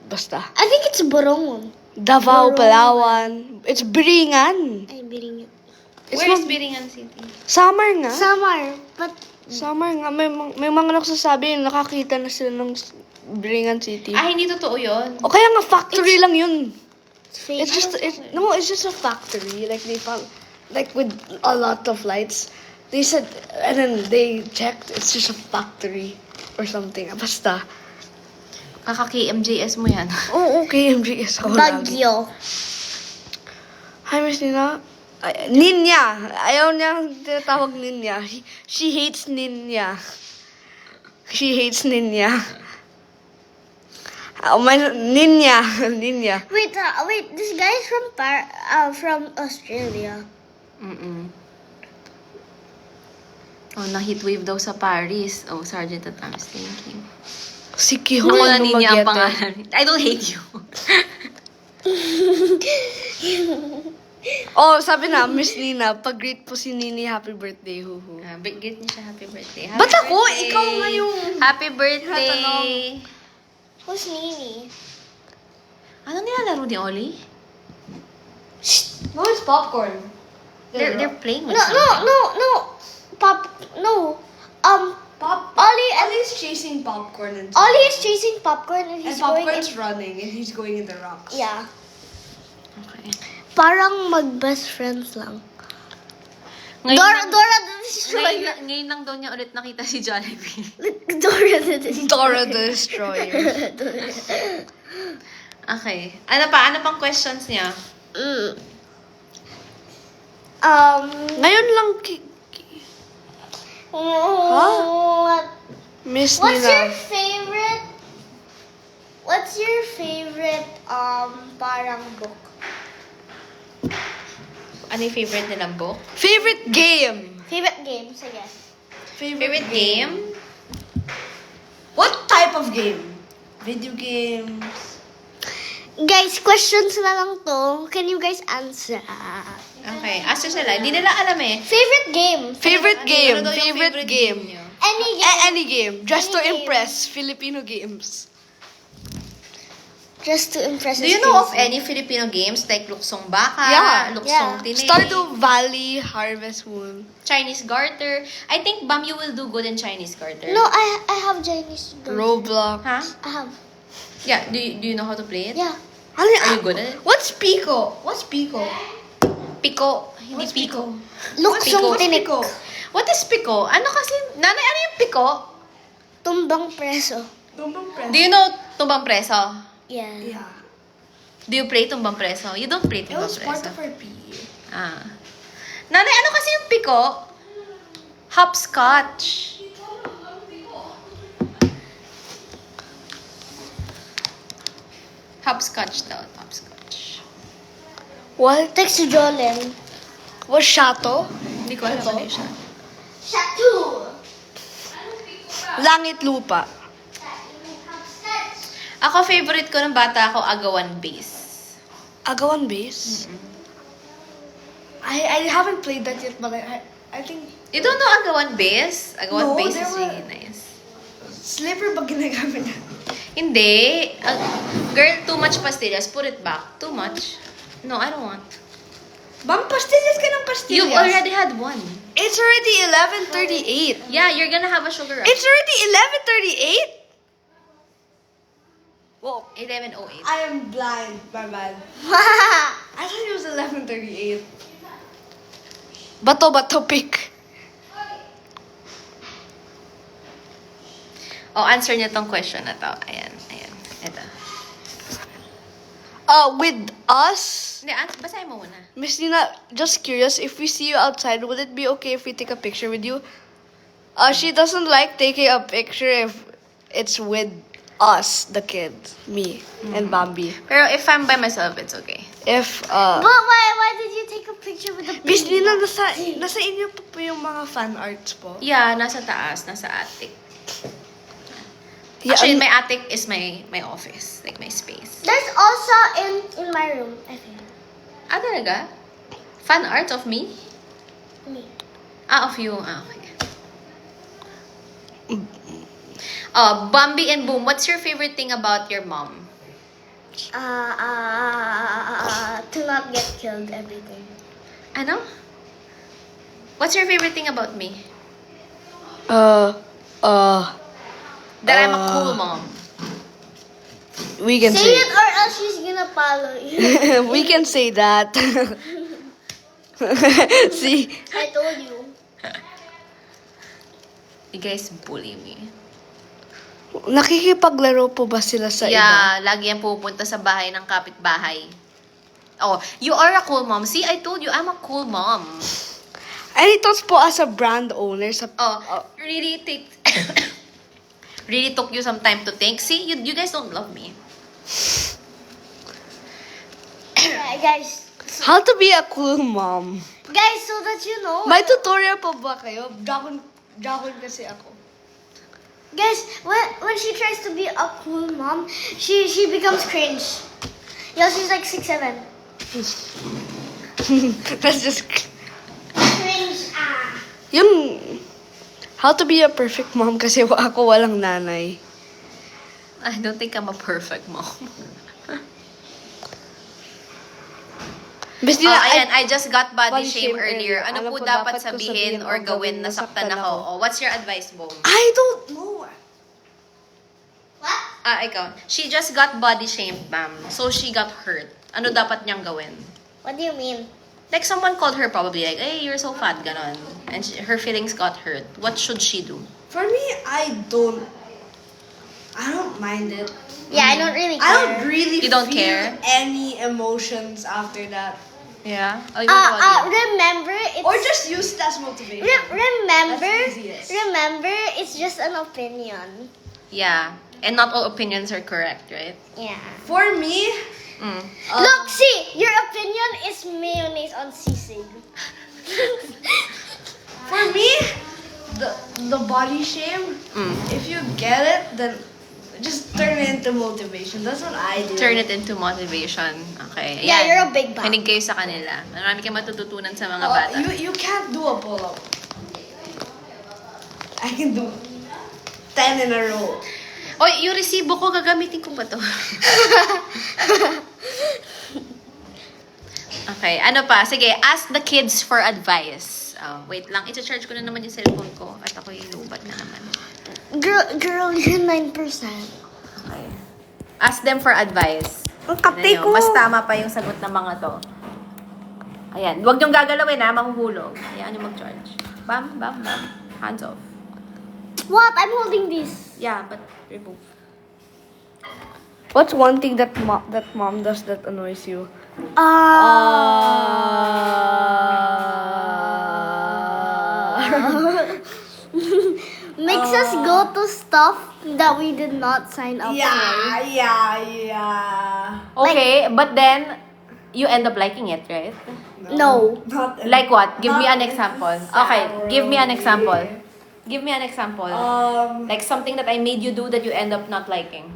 Basta. I think it's Borongon. Davao, Bro. Palawan. It's Bringan. Ay, biring it. It's Where is not- Biringan City? Samar nga. Samar. But Samar nga. May mga nagsasabi nakakita na sila ng Bringan City. Ah, hindi totoo yun. O kaya nga factory lang yun. it's fake. It's just it's just a factory. Like they found like with a lot of lights. They said and then they checked it's just a factory or something. Basta. Kaka-KMJS mo yan. Oh, okay, MGS ako lagi. Baguio. Hi, Miss Nina. Ninya. Ayaw niya tinatawag Ninya. She hates Ninya. She hates Ninya. My Ninya. Ninya. Wait, this guy is from Australia. Oh, na-heat wave daw sa Paris. Oh, Sergeant at Arms, thank you. Si Kihon Nakuha niya ang Lumagete. pangalan. I don't hate you. Oh, sabi na, Miss Nina, pag-greet po si Nini, happy birthday, huhu. Greet niya siya, happy birthday. Happy Ba't ako? birthday. Ikaw nga yung... Happy birthday. Tinatanong. Who's Nini? Ano nilalaro ni Ollie? No, it's popcorn. They're playing with No, something. no. No. Ollie's chasing popcorn and Ollie is chasing popcorn and and he's going in. popcorn's running and he's going in the rocks. Yeah. Okay. Parang mag-best friends lang. Ngayon Dora the Destroyer. ngayon lang daw niya ulit nakita si Jollibee. Dora the Destroyer. Dora the Destroyer. Okay. Ano pa? Ano pang questions niya? Ngayon lang, Miss What's your Nina. favorite? What's your favorite parang book? Ano yung favorite nilang book? Favorite game? Favorite game, sige. Favorite game? What type of game? Video games? Guys, questions na lang to. Can you guys answer? Okay. Ask sila. Hindi nila alam eh. Favorite game. Favorite game? Ano daw yung Favorite game? niyo? Any game. Any game. Just to Any game. impress Filipino games. Just to impress Do you his know of kids. any Filipino games like Luksong Baka, Yeah. Luksong Yeah. Tinig, Stardew Valley, Harvest Moon. Chinese Garter? I think, Bam, you will do good in Chinese Garter. No, I have Chinese. Roblox. Huh? I have. Yeah. Do you know how to play it? Yeah. Ano Are you good at it? What's Pico? What's Pico? Pico. Hindi What's Pico. Luksong Pico? tinik. What is Pico? Ano kasi, nanay, ano yung Pico? Tumbang preso. Do you know Tumbang Preso? Yeah. Yeah. Do you play Tumbang Preso? You don't play It Tumbang was part Preso. of our PE. Ah. Nanay, ano kasi yung Pico? Hopscotch. Hopscotch daw. Hopscotch. What? Text to Jolene. Was Shato? Hindi ko alam ano siya. Shatu. Langit Lupa. Ako, favorite ko ng bata ako, Agawan Base. Agawan Base? I haven't played that yet, but I think You don't know Agawan Base? Agawan No, Base there is were- really nice. Slipper ba ginagamit niya? Hindi. Girl, too much pastillas. Put it back. Too much. No, I don't want. Bang, pastillas ka ng pastillas. You've already had one. It's already 11:38. Yeah, you're gonna have a sugar rush. It's already 11:38? Whoa. 11:08. I am blind. My bad. I thought it was 11:38. Bato pick. Oh, answer niya tong question na to. Ayan. Ito. With us, Hindi, basahin mo muna. Miss Nina, just curious, if we see you outside, would it be okay if we take a picture with you? She doesn't like taking a picture if it's with us, the kids, me, and Bambi. Pero if I'm by myself, it's okay. If, But why did you take a picture with the Miss baby? Nina, nasa inyo po yung mga fan arts po? Yeah, nasa taas, nasa attic. Yeah, Actually, my attic is my office. Like, my space. There's also in my room, I think. Ah, talaga? Fan art of me? Me. Ah, of you. Ah, okay. Bambi and Boom, what's your favorite thing about your mom? To not get killed every day. Ano? What's your favorite thing about me? That I'm a cool mom. we can Say say, it or else she's gonna follow you. we can say that. See? I told you. You guys bully me. Nakikipaglaro po ba sila sa iba? Yeah, lagi yan pupunta sa bahay ng kapitbahay. Oh, you are a cool mom. See, I told you, I'm a cool mom. Any thoughts po as a brand owner sa... Oh, really really took you some time to think. See, you guys don't love me. Guys, How to be a cool mom. guys, so that you know. May tutorial pa ba kayo? Dragon kasi ako. Guys, when she tries to be a cool mom, she becomes cringe. Yeah, she's like 6'7". That's just... Cringe. Yung... How to be a perfect mom kasi ako walang nanay. I don't think I'm a perfect mom. Basta Oh, ayan, I just got body body shame shame earlier. earlier. Ano po dapat sabihin or gawin? Nasaktan ako. Oh, what's your advice, Bo? I don't know. What? Ikaw. She just got body shamed, ma'am. So she got hurt. Ano dapat niyang gawin? What do you mean? Like someone called her probably like, hey, you're so fat, ganon. And her feelings got hurt. What should she do? For me, I don't mind it. Yeah, I don't really care. I don't really You don't feel care? any emotions after that. Yeah? Oh, what about you? Remember, it's... Or just use it as motivation. remember, That's easiest. remember, it's just an opinion. Yeah. And not all opinions are correct, right? Yeah. For me, Mm. Look, see, your opinion is mayonnaise on sisig. for me, the body shame, if you get it, then just turn it into motivation. That's what I do. Turn it into motivation. Okay. Yeah, Ayan. you're a big bag. Kinig kayo sa kanila. Marami kayong matututunan sa mga Oh, bata. you can't do a pull-up. I can do 10 in a row. Oy, yung resibo ko, gagamitin ko ba to? Okay, ano pa? Sige, ask the kids for advice. Wait lang, ita-charge ko na naman yung cellphone ko at ako'y lubat na naman. Girl, you're 9%. Okay. Ask them for advice. Ang Ano nyo, mas tama pa yung sagot ng mga to. Ayan, huwag niyong gagalawin ha, mahuhulog. Ayan yung mag-charge. Bam, bam, bam. Hands off. What? I'm holding this. Yeah, but remove. What's one thing that mom does that annoys you? Makes us go to stuff that we did not sign up for. Yeah. Okay, but then, you end up liking it, right? No. Not Like what? Give me an example. Okay, necessarily. give me an example. Give me an example. Like, Like something that I made you do that you end up not liking.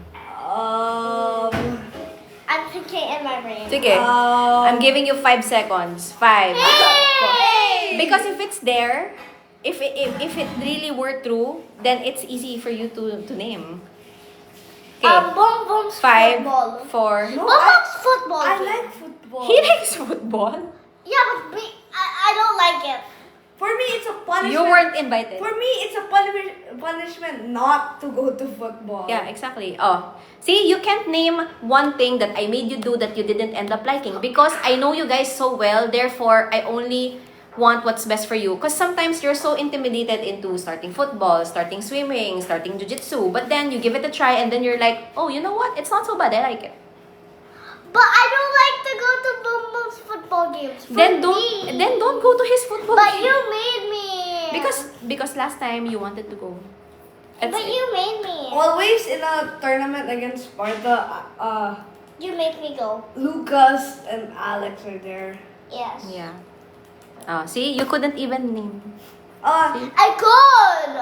I'm thinking in my brain. Sige. I'm giving you 5 seconds. 5. Hey! Because if it's there, if it really were true, then it's easy for you to name. Okay. Boom Boom's 5, football. 4. Boom Boom's football. I team. like football. He likes football. Yeah, but I don't like it. For me, it's a punishment. You weren't invited. For me, it's a punishment not to go to football. Yeah, exactly. Oh, see, you can't name one thing that I made you do that you didn't end up liking because I know you guys so well. Therefore, I only want what's best for you. Because sometimes you're so intimidated into starting football, starting swimming, starting jiu-jitsu. But then you give it a try and then you're like, oh, you know what? It's not so bad. I like it. But I don't like to go to Boom Boom's football games. For Then me. don't go to his football But game. you made me. Because last time you wanted to go. That's But it. you made me. Always in a tournament against Sparta, You make me go. Lucas and Alex are there. Yes. Yeah. Oh, see, you couldn't even name. I could.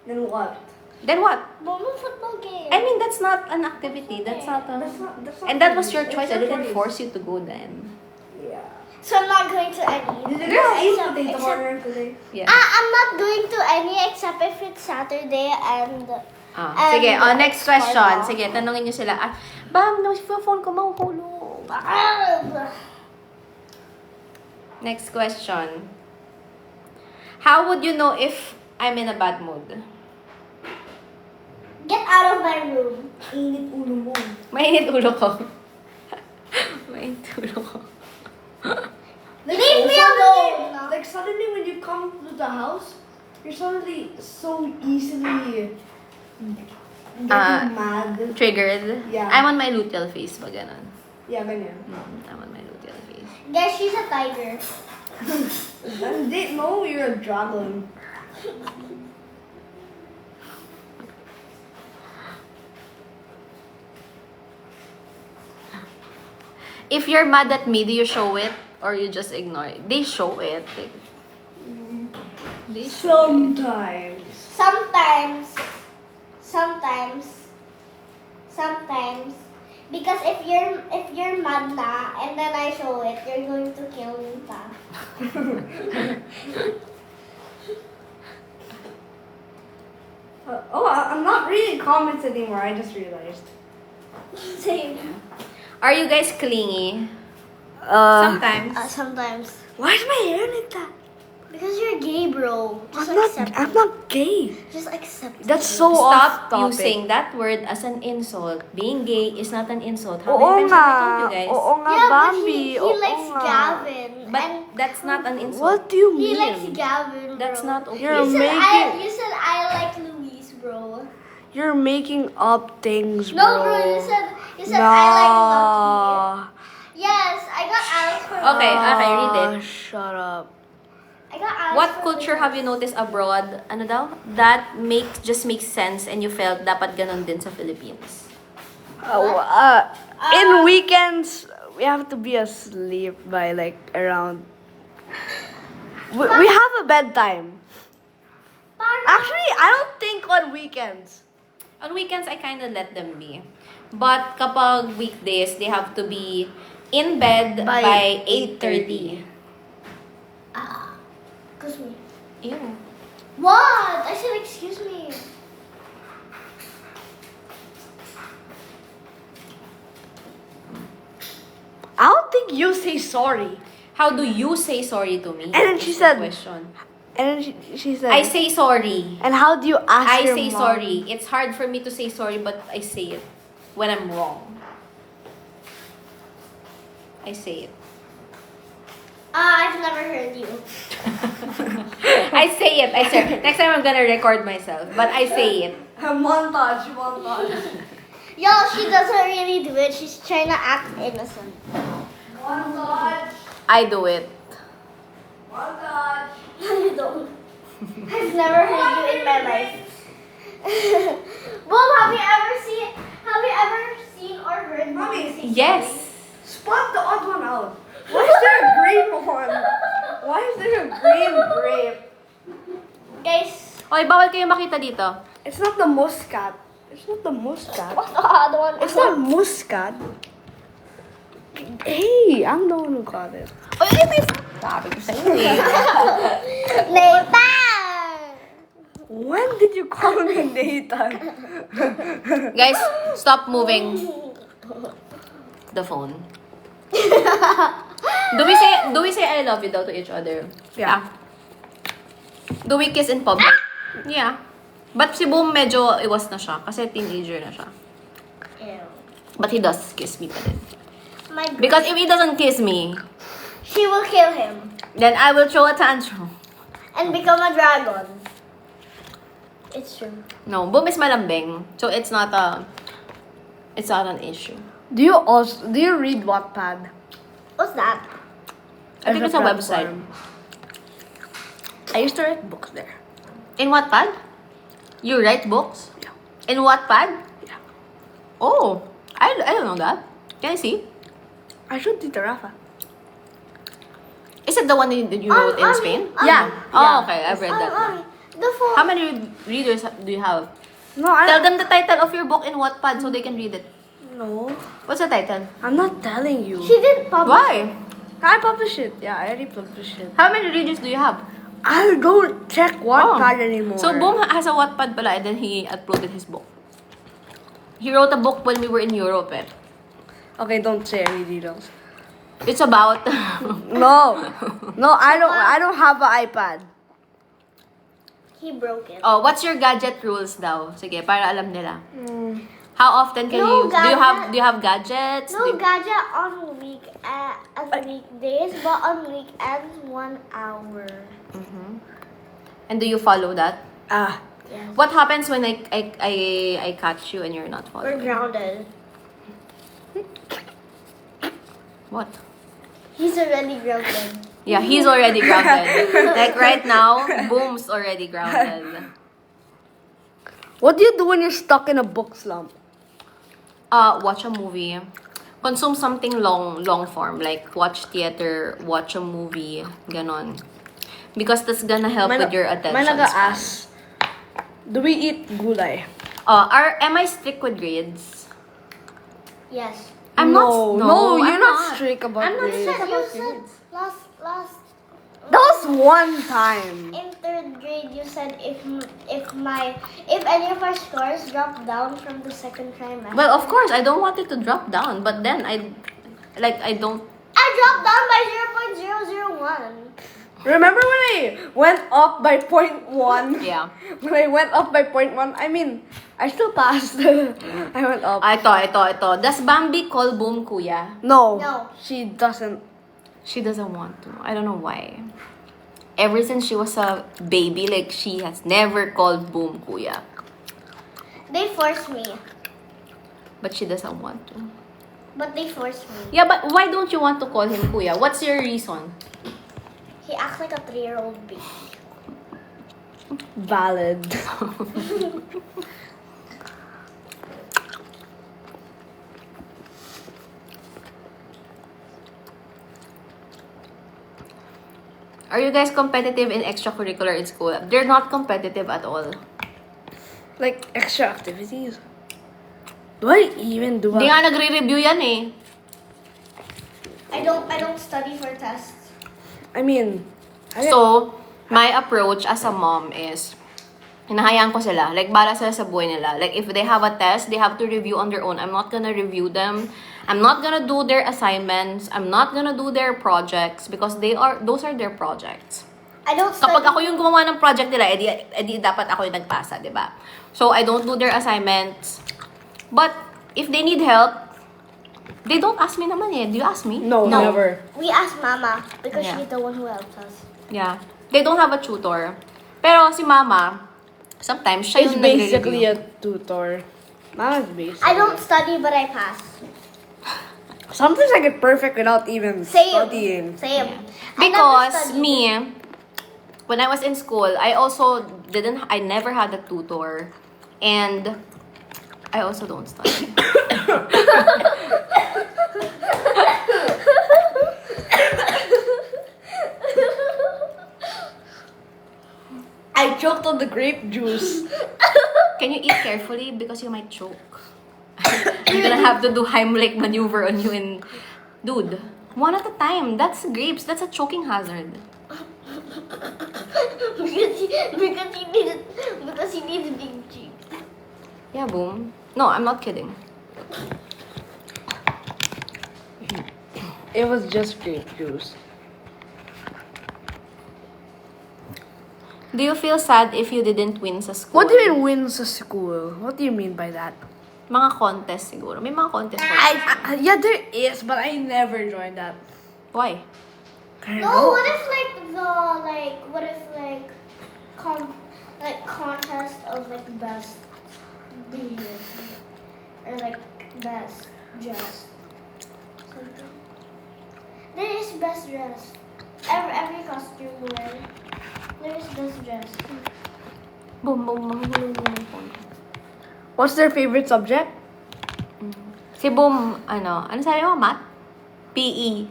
Then what? Then what? Boom Boom football game. I mean, that's not an activity. That's not a... That's not And that was your it's choice. I your didn't choice. force you to go then. Yeah. So I'm not going to any. Did you guys eat except- potato except- corner today? Yeah. I'm not going to any except if it's Saturday and Sige, next question. Sparta. Sige, tanongin niyo sila. Bam, no, phone ko mahuhulog. Next question. How would you know if I'm in a bad mood? Get out of my room. Init ulo mo. Mainit ulo ko. Mainit ulo ko. Leave me alone. Like suddenly when you come to the house, you're suddenly so easily getting mad. Triggered? Yeah. I'm on my luteal phase ba ganun? Yeah, ganyan. I'm on my luteal phase. Guys, she's a tiger. They know you're a dragon. if you're mad at me, do you show it or you just ignore it? They show it. They show Sometimes. Sometimes. Because if you're mad na and then I show it, you're going to kill me pa. I'm not reading comments anymore. I just realized. Same. Are you guys clingy? Sometimes. Sometimes. Why is my hair like that? Because you're gay, bro. Just accept I'm it. not gay. Just accept That's it. so off Stop topic. using that word as an insult. Being gay is not an insult. How Oo many times have I told nga. you guys? Oo nga, Yeah, but Bambi. he Oo likes nga. Gavin. But and that's not an insult. What do you he mean? likes Gavin, bro. That's not okay. You're You said I like Luis, bro. You're making up things, bro. No, bro, you said I like Lucky. Nah. Yes, I got Alex for Okay, okay, read it. Shut up. I got Alex What for culture have you noticed abroad? Ano daw? That just makes sense and you felt dapat ganon din sa Philippines. In weekends, we have to be asleep by like around. We have a bedtime. Actually, I don't think on weekends. On weekends, I kind of let them be. But kapag weekdays, they have to be in bed by 8:30. Excuse me. Ew. What? I said excuse me. I don't think you say sorry. How do you say sorry to me? then she Is the said- question. And then she said. I say sorry. And how do you ask I your say mom? sorry. It's hard for me to say sorry, but I say it when I'm wrong. I say it. I've never heard you. I say it. I say. Next time I'm gonna record myself, but I say it. Montage. Yo, she doesn't really do it. She's trying to act innocent. Montage. I do it. Montage. No, you don't. I've never heard you in my life. Mom, have you ever seen or heard Mommy say Yes. Spot the odd one out. Why is there a grape one? Why is there a grape? something? Guys, Oy, bawal kayo makita dito. It's not the muscat. It's not the muscat. what's the other one? It's not muscat. Hey, I'm the one who got it. Oy, may sabi ko sa inyo eh. Nathan! When did you call me Nathan? Guys, stop moving the phone. Do we say I love you daw to each other? Yeah. Do we kiss in public? Yeah. But si Boom medyo iwas na siya kasi teenager na siya. Ew. But he does kiss me pa din. My God. Because if he doesn't kiss me, She will kill him then I will throw a tantrum. and become a dragon. It's true. No, Boom is malambing. So it's not an issue. Do you read Wattpad? What's that? I think As it's a platform. website. I used to write books there. In Wattpad? You write books? Yeah. In Wattpad? Yeah. Oh, I don't know that. Can I see? I showed Tita Rafa. Is it the one that you wrote in Spain? Yeah. Oh, okay. I've read that. The phone. How many readers do you have? No, I Tell them the title of your book in Wattpad so they can read it. No. What's the title? I'm not telling you. She didn't publish. Why? I published it. Yeah, I already published it. How many readers do you have? I don't check Wattpad anymore. So Boom has a Wattpad pala and then he uploaded his book. He wrote a book when we were in Europe. Eh. Okay, don't say any details. It's about... No, I don't have an iPad. He broke it. Oh, what's your gadget rules daw? Sige, para alam nila. How often can No you use? Do gadget. you have gadgets? No Do- gadget on weekdays, but on weekends 1 hour. And do you follow that? Yes. What happens when I catch you and you're not We're following? grounded. What? He's already grounded. Yeah, he's already grounded. Like right now, Boom's already grounded. What do you do when you're stuck in a book slump? Watch a movie. consume something long form, like watch theater, watch a movie, ganon. Because that's gonna help with your attention May span. nag-ask, do we eat gulay? Am I strict with grades? Yes. I'm No, not. you're I'm not strict about I'm not grades. strict You about said grades. last That was one time. in third grade. You said if any of our scores drop down from the second trimester. Well, of course, I don't want it to drop down, but then I don't. I dropped down by 0.001. Remember when I went up by 0.1? Yeah. When I went up by 0.1, I mean, I still passed. I went up. Ito. Does Bambi call Boom Kuya? No, No. she doesn't. She doesn't want to. I don't know why. Ever since she was a baby, like, she has never called Boom Kuya. They forced me, But she doesn't want to. but they forced me. Yeah, but why don't you want to call him Kuya? What's your reason? He acts like a 3-year-old baby. Valid. Are you guys competitive in extracurricular in school? They're not competitive at all. Like, extra activities. Do I even do Hindi nga nagre-review yan eh. I don't study for tests. I mean, So, my approach as a mom is, hinahayaan ko sila. Like, bala sila sa buhay nila. Like, if they have a test, they have to review on their own. I'm not gonna review them. I'm not gonna do their assignments. I'm not gonna do their projects because those are their projects. I don't study. Kapag ako yung gumawa ng project nila, edi dapat ako yung nagpasa, di ba? So, I don't do their assignments. But, if they need help, they don't ask me naman eh. Do you ask me? no, never. We asked Mama because Yeah. she's the one who helps us. Yeah. They don't have a tutor. Pero si Mama, sometimes siya It's yung basically nagre-review. a tutor. Mama's basic. I don't study, but I pass. Sometimes I get perfect without even Same. studying. Same. Because me, when I was in school, I never had a tutor. And I also don't study. I choked on the grape juice. Can you eat carefully? Because you might choke. I'm gonna have to do Heimlich maneuver on you and... Dude, one at a time. That's grapes. That's a choking hazard. because he needs big cheek. Yeah, boom. No, I'm not kidding. It was just grape juice. Do you feel sad if you didn't win sa school? What do you mean win sa school? What do you mean by that? Mga contest siguro. May mga contest. Yeah, there is, but I never joined that. Why? I don't No, know. what if contest of like best behavior or like best dress. Something. There is best dress. Every costume you wear. There is best dress. Boom, boom, mahulog mo ng phone. What's their favorite subject? Si Boom, ano sabi mo, math? PE.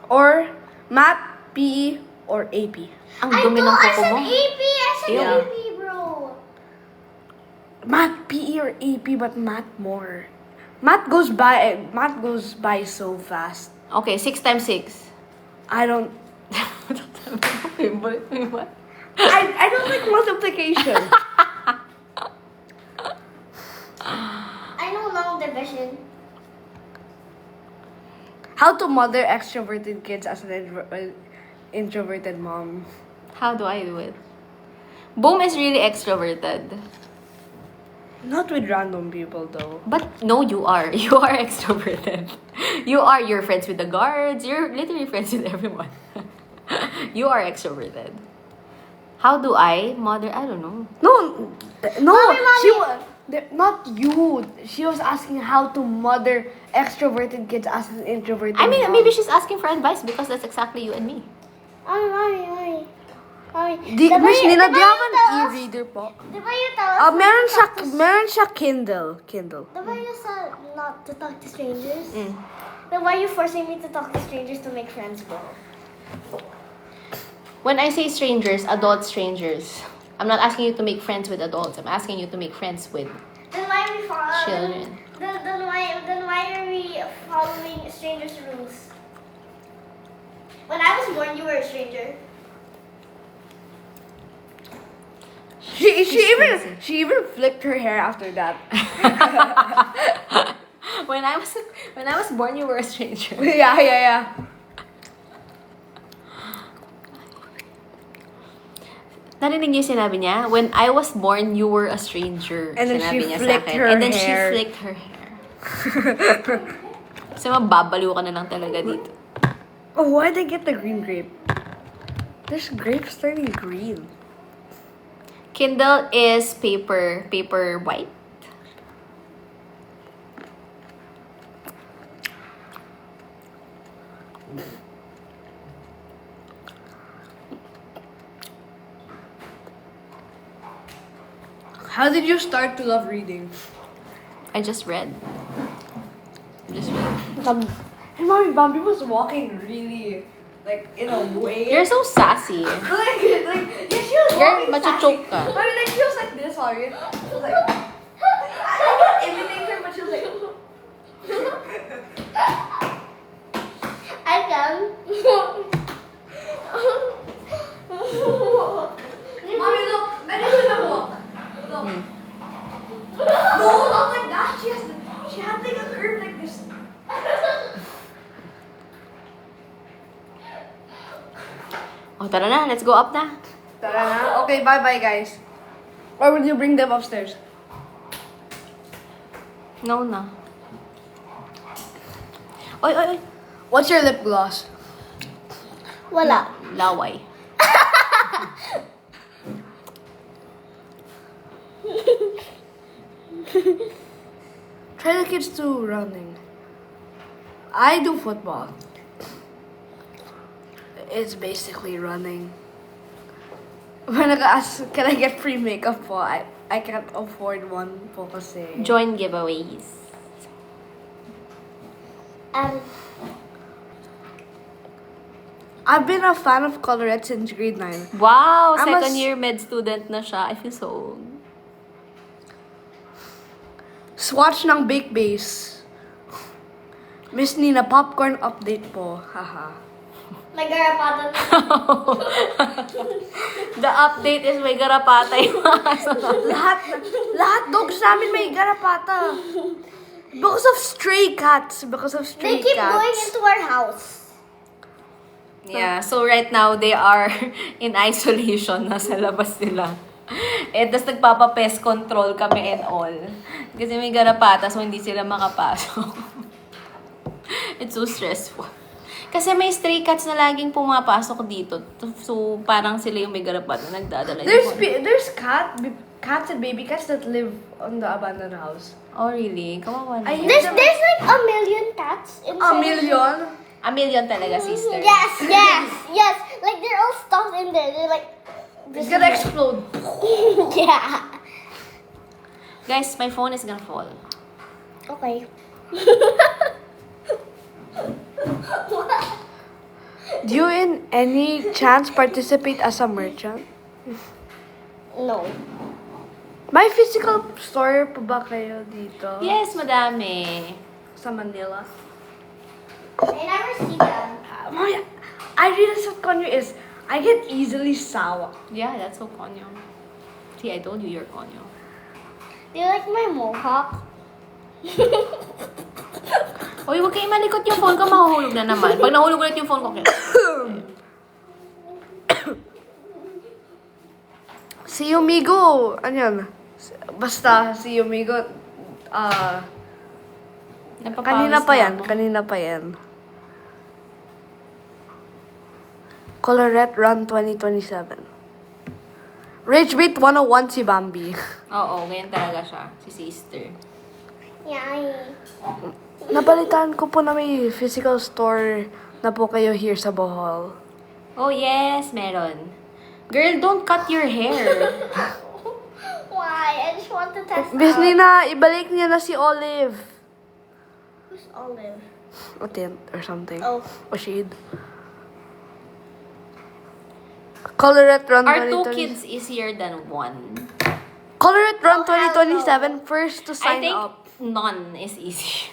Or math, PE, or AP? Ang dumi ng I kuko said mo. AP. I said Ew. AP, bro. Math, PE, or AP, but math more. Math goes by so fast. Okay, 6 times 6. I don't What? I don't like multiplication. I know long division. How to mother extroverted kids as an introverted mom. How do I do it? Boom is really extroverted. Not with random people though. But no, you are. You are extroverted. You're friends with the guards. You're literally friends with everyone. You are extroverted. How do I mother? I don't know. No, Mommy. she was not you. She was asking how to mother extroverted kids as an introverted. I mean, mom. maybe she's asking for advice because that's exactly you and me. Mommy. Mommy, Miss Nina, do you have tell an us- e-reader po? Di ba you tell us Meron siya Kindle. Di ba you said not to talk to strangers? Mm. Then why are you forcing me to talk to strangers to make friends, bro? When I say strangers, adult strangers, I'm not asking you to make friends with adults. I'm asking you to make friends with Then why are we following? children. Then why are we following strangers' rules? When I was born, you were a stranger. She even flicked her hair after that. When I was born, you were a stranger. yeah. Narinig niyo yung sinabi niya? When I was born, you were a stranger. And then sinabi she niya sa flicked akin. her And then hair. she flicked her hair. Kasi mababaliw ka na lang talaga dito. Oh, why'd they get the green grape? This grape's turning green. Kindle is paper white. How did you start to love reading? I just read. And Mommy, Bambi was walking really, like, in a way. You're so sassy. yeah, she was You're walking machuchok sassy. ka. I mean, like, she was like this, Mommy. She was like, I can't imitate her, but she was like, I can. Mommy, look, I didn't even walk. Look. No, not like that. She had like a curve like this. Oh, tara na. Let's go up na. Tara na. Okay, bye-bye, guys. Or will you bring them upstairs? No na. Oy, oy, oy. What's your lip gloss? Wala. Laway. Try the kids do running. I do football. It's basically running. When I ask, can I get free makeup po? I can't afford one po kasi. Join giveaways. I've been a fan of Colorette since grade 9. Wow! I'm a Second s- year med student na siya. I feel so old. Swatch ng Bake Base. Miss Nina, popcorn update po. Haha. May garapatan. The update is may garapata yung lahat dogs namin may garapata. Because of stray cats. They keep going into our house. Yeah, so right now, they are in isolation. Nasa labas sila. Tapos nagpapa-pest control kami and all. Kasi may garapata, so hindi sila makapasok. It's so stressful. Kasi may stray cats na laging pumapasok dito. So, parang sila yung may garapata nagdadala. There's cats and baby cats that live on the abandoned house. Oh, really? Kawawa na. I- There's like a million cats inside. A million? A million talaga, sister. Yes. Like they're all stuffed in there. They're like. It's gonna explode. Yeah. Guys, my phone is gonna fall. Okay. Do you in any chance participate as a merchant? No. May physical store pa ba kayo dito? Yes, madami. Sa Manila? I never see them. Maya, I realize what Konyo is. I get easily sawa. Yeah, that's so konyo. See, I told you you're konyo. Do you like my mohawk? Uy, huwag kayo malikot yung phone ko, mahuhulog na naman. Pag nahulog ulit yung phone ko, Si Yumigo, ano yan? Basta, si Yumigo, kanina pa yan. Colorette Run 2027. Rage Beat 101 si Bambi. Oo, ganyan talaga siya. Si sister. Yeah. Nabalitaan ko po na may physical store na po kayo here sa Bohol. Oh, yes, meron. Girl, don't cut your hair. Why? I just want to test Miss out. Nina, ibalik niya na si Olive. Who's Olive? A tint or something. Oh. A shade. Colorette Run Are 2 2020. kids easier than 1? Colorette Run Oh, hell no. 2027 first to I sign think up. none is easier.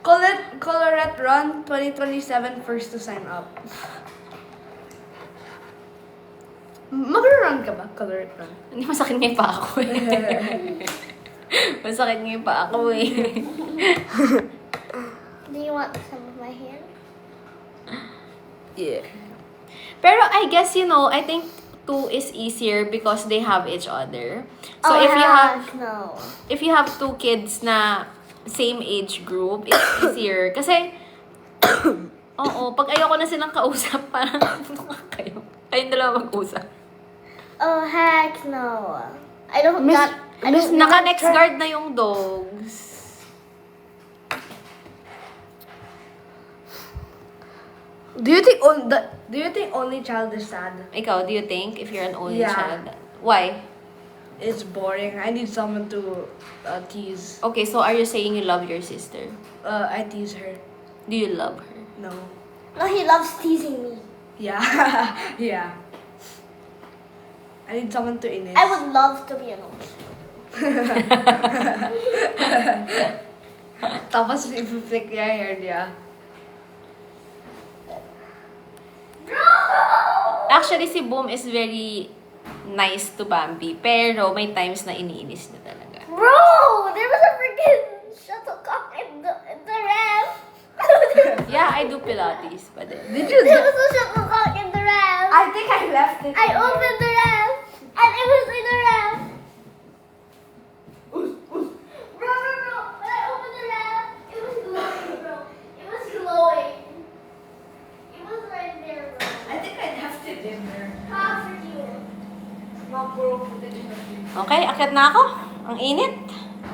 Colorette Run 2027 first to sign up. Mag-run ka ba? Colorette Run. Hindi masakit nga yung pa ako eh. Masakit nga yung pa ako eh. Do you want some of my hair? Yeah. Pero I guess, I think 2 is easier because they have each other. So Oh, if you have heck no. if you have 2 kids na same age group, it's easier. Kasi, oo, pag ayoko na silang kausap, parang, kayo. Kayong dalawa mag-usap. Oh heck no. I don't Miss- got. I Miss don't Naka-next guard na yung dogs. Do you think only child is sad? Ikaw, do you think if you're an only Yeah. child? Why? It's boring. I need someone to tease. Okay, so are you saying you love your sister? I tease her. Do you love her? No. No, he loves teasing me. Yeah. Yeah. I need someone to inis. I would love to be an old. Tapos i-flick niya hair niya. Actually, si Boom is very nice to Bambi. Pero may times na iniinis niya talaga. Bro, there was a freaking shuttlecock in the ramp. Yeah, I do Pilates pa din. Did you? There was a shuttlecock in the ramp. I think I left it. I opened the ramp, and it was in the ramp. Bro, when I opened the ramp, it was glowing, bro. It was glowing. It was right there, bro. I think I left it in there. How for you? Okay, akit na ako. Ang init.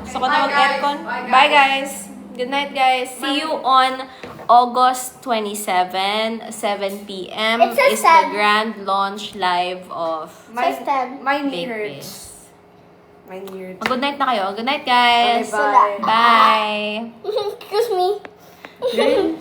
Gusto ko na Bye, mag-aircon. guys. Bye, Bye, guys. Good night, guys. See you on August 27, 7 p.m. It says is the 10. grand launch live of Says 10. My knee Bake hurts. Biz. My knee hurts. Good night na kayo. Good night, guys. Okay, bye. Bye. Excuse me. Good.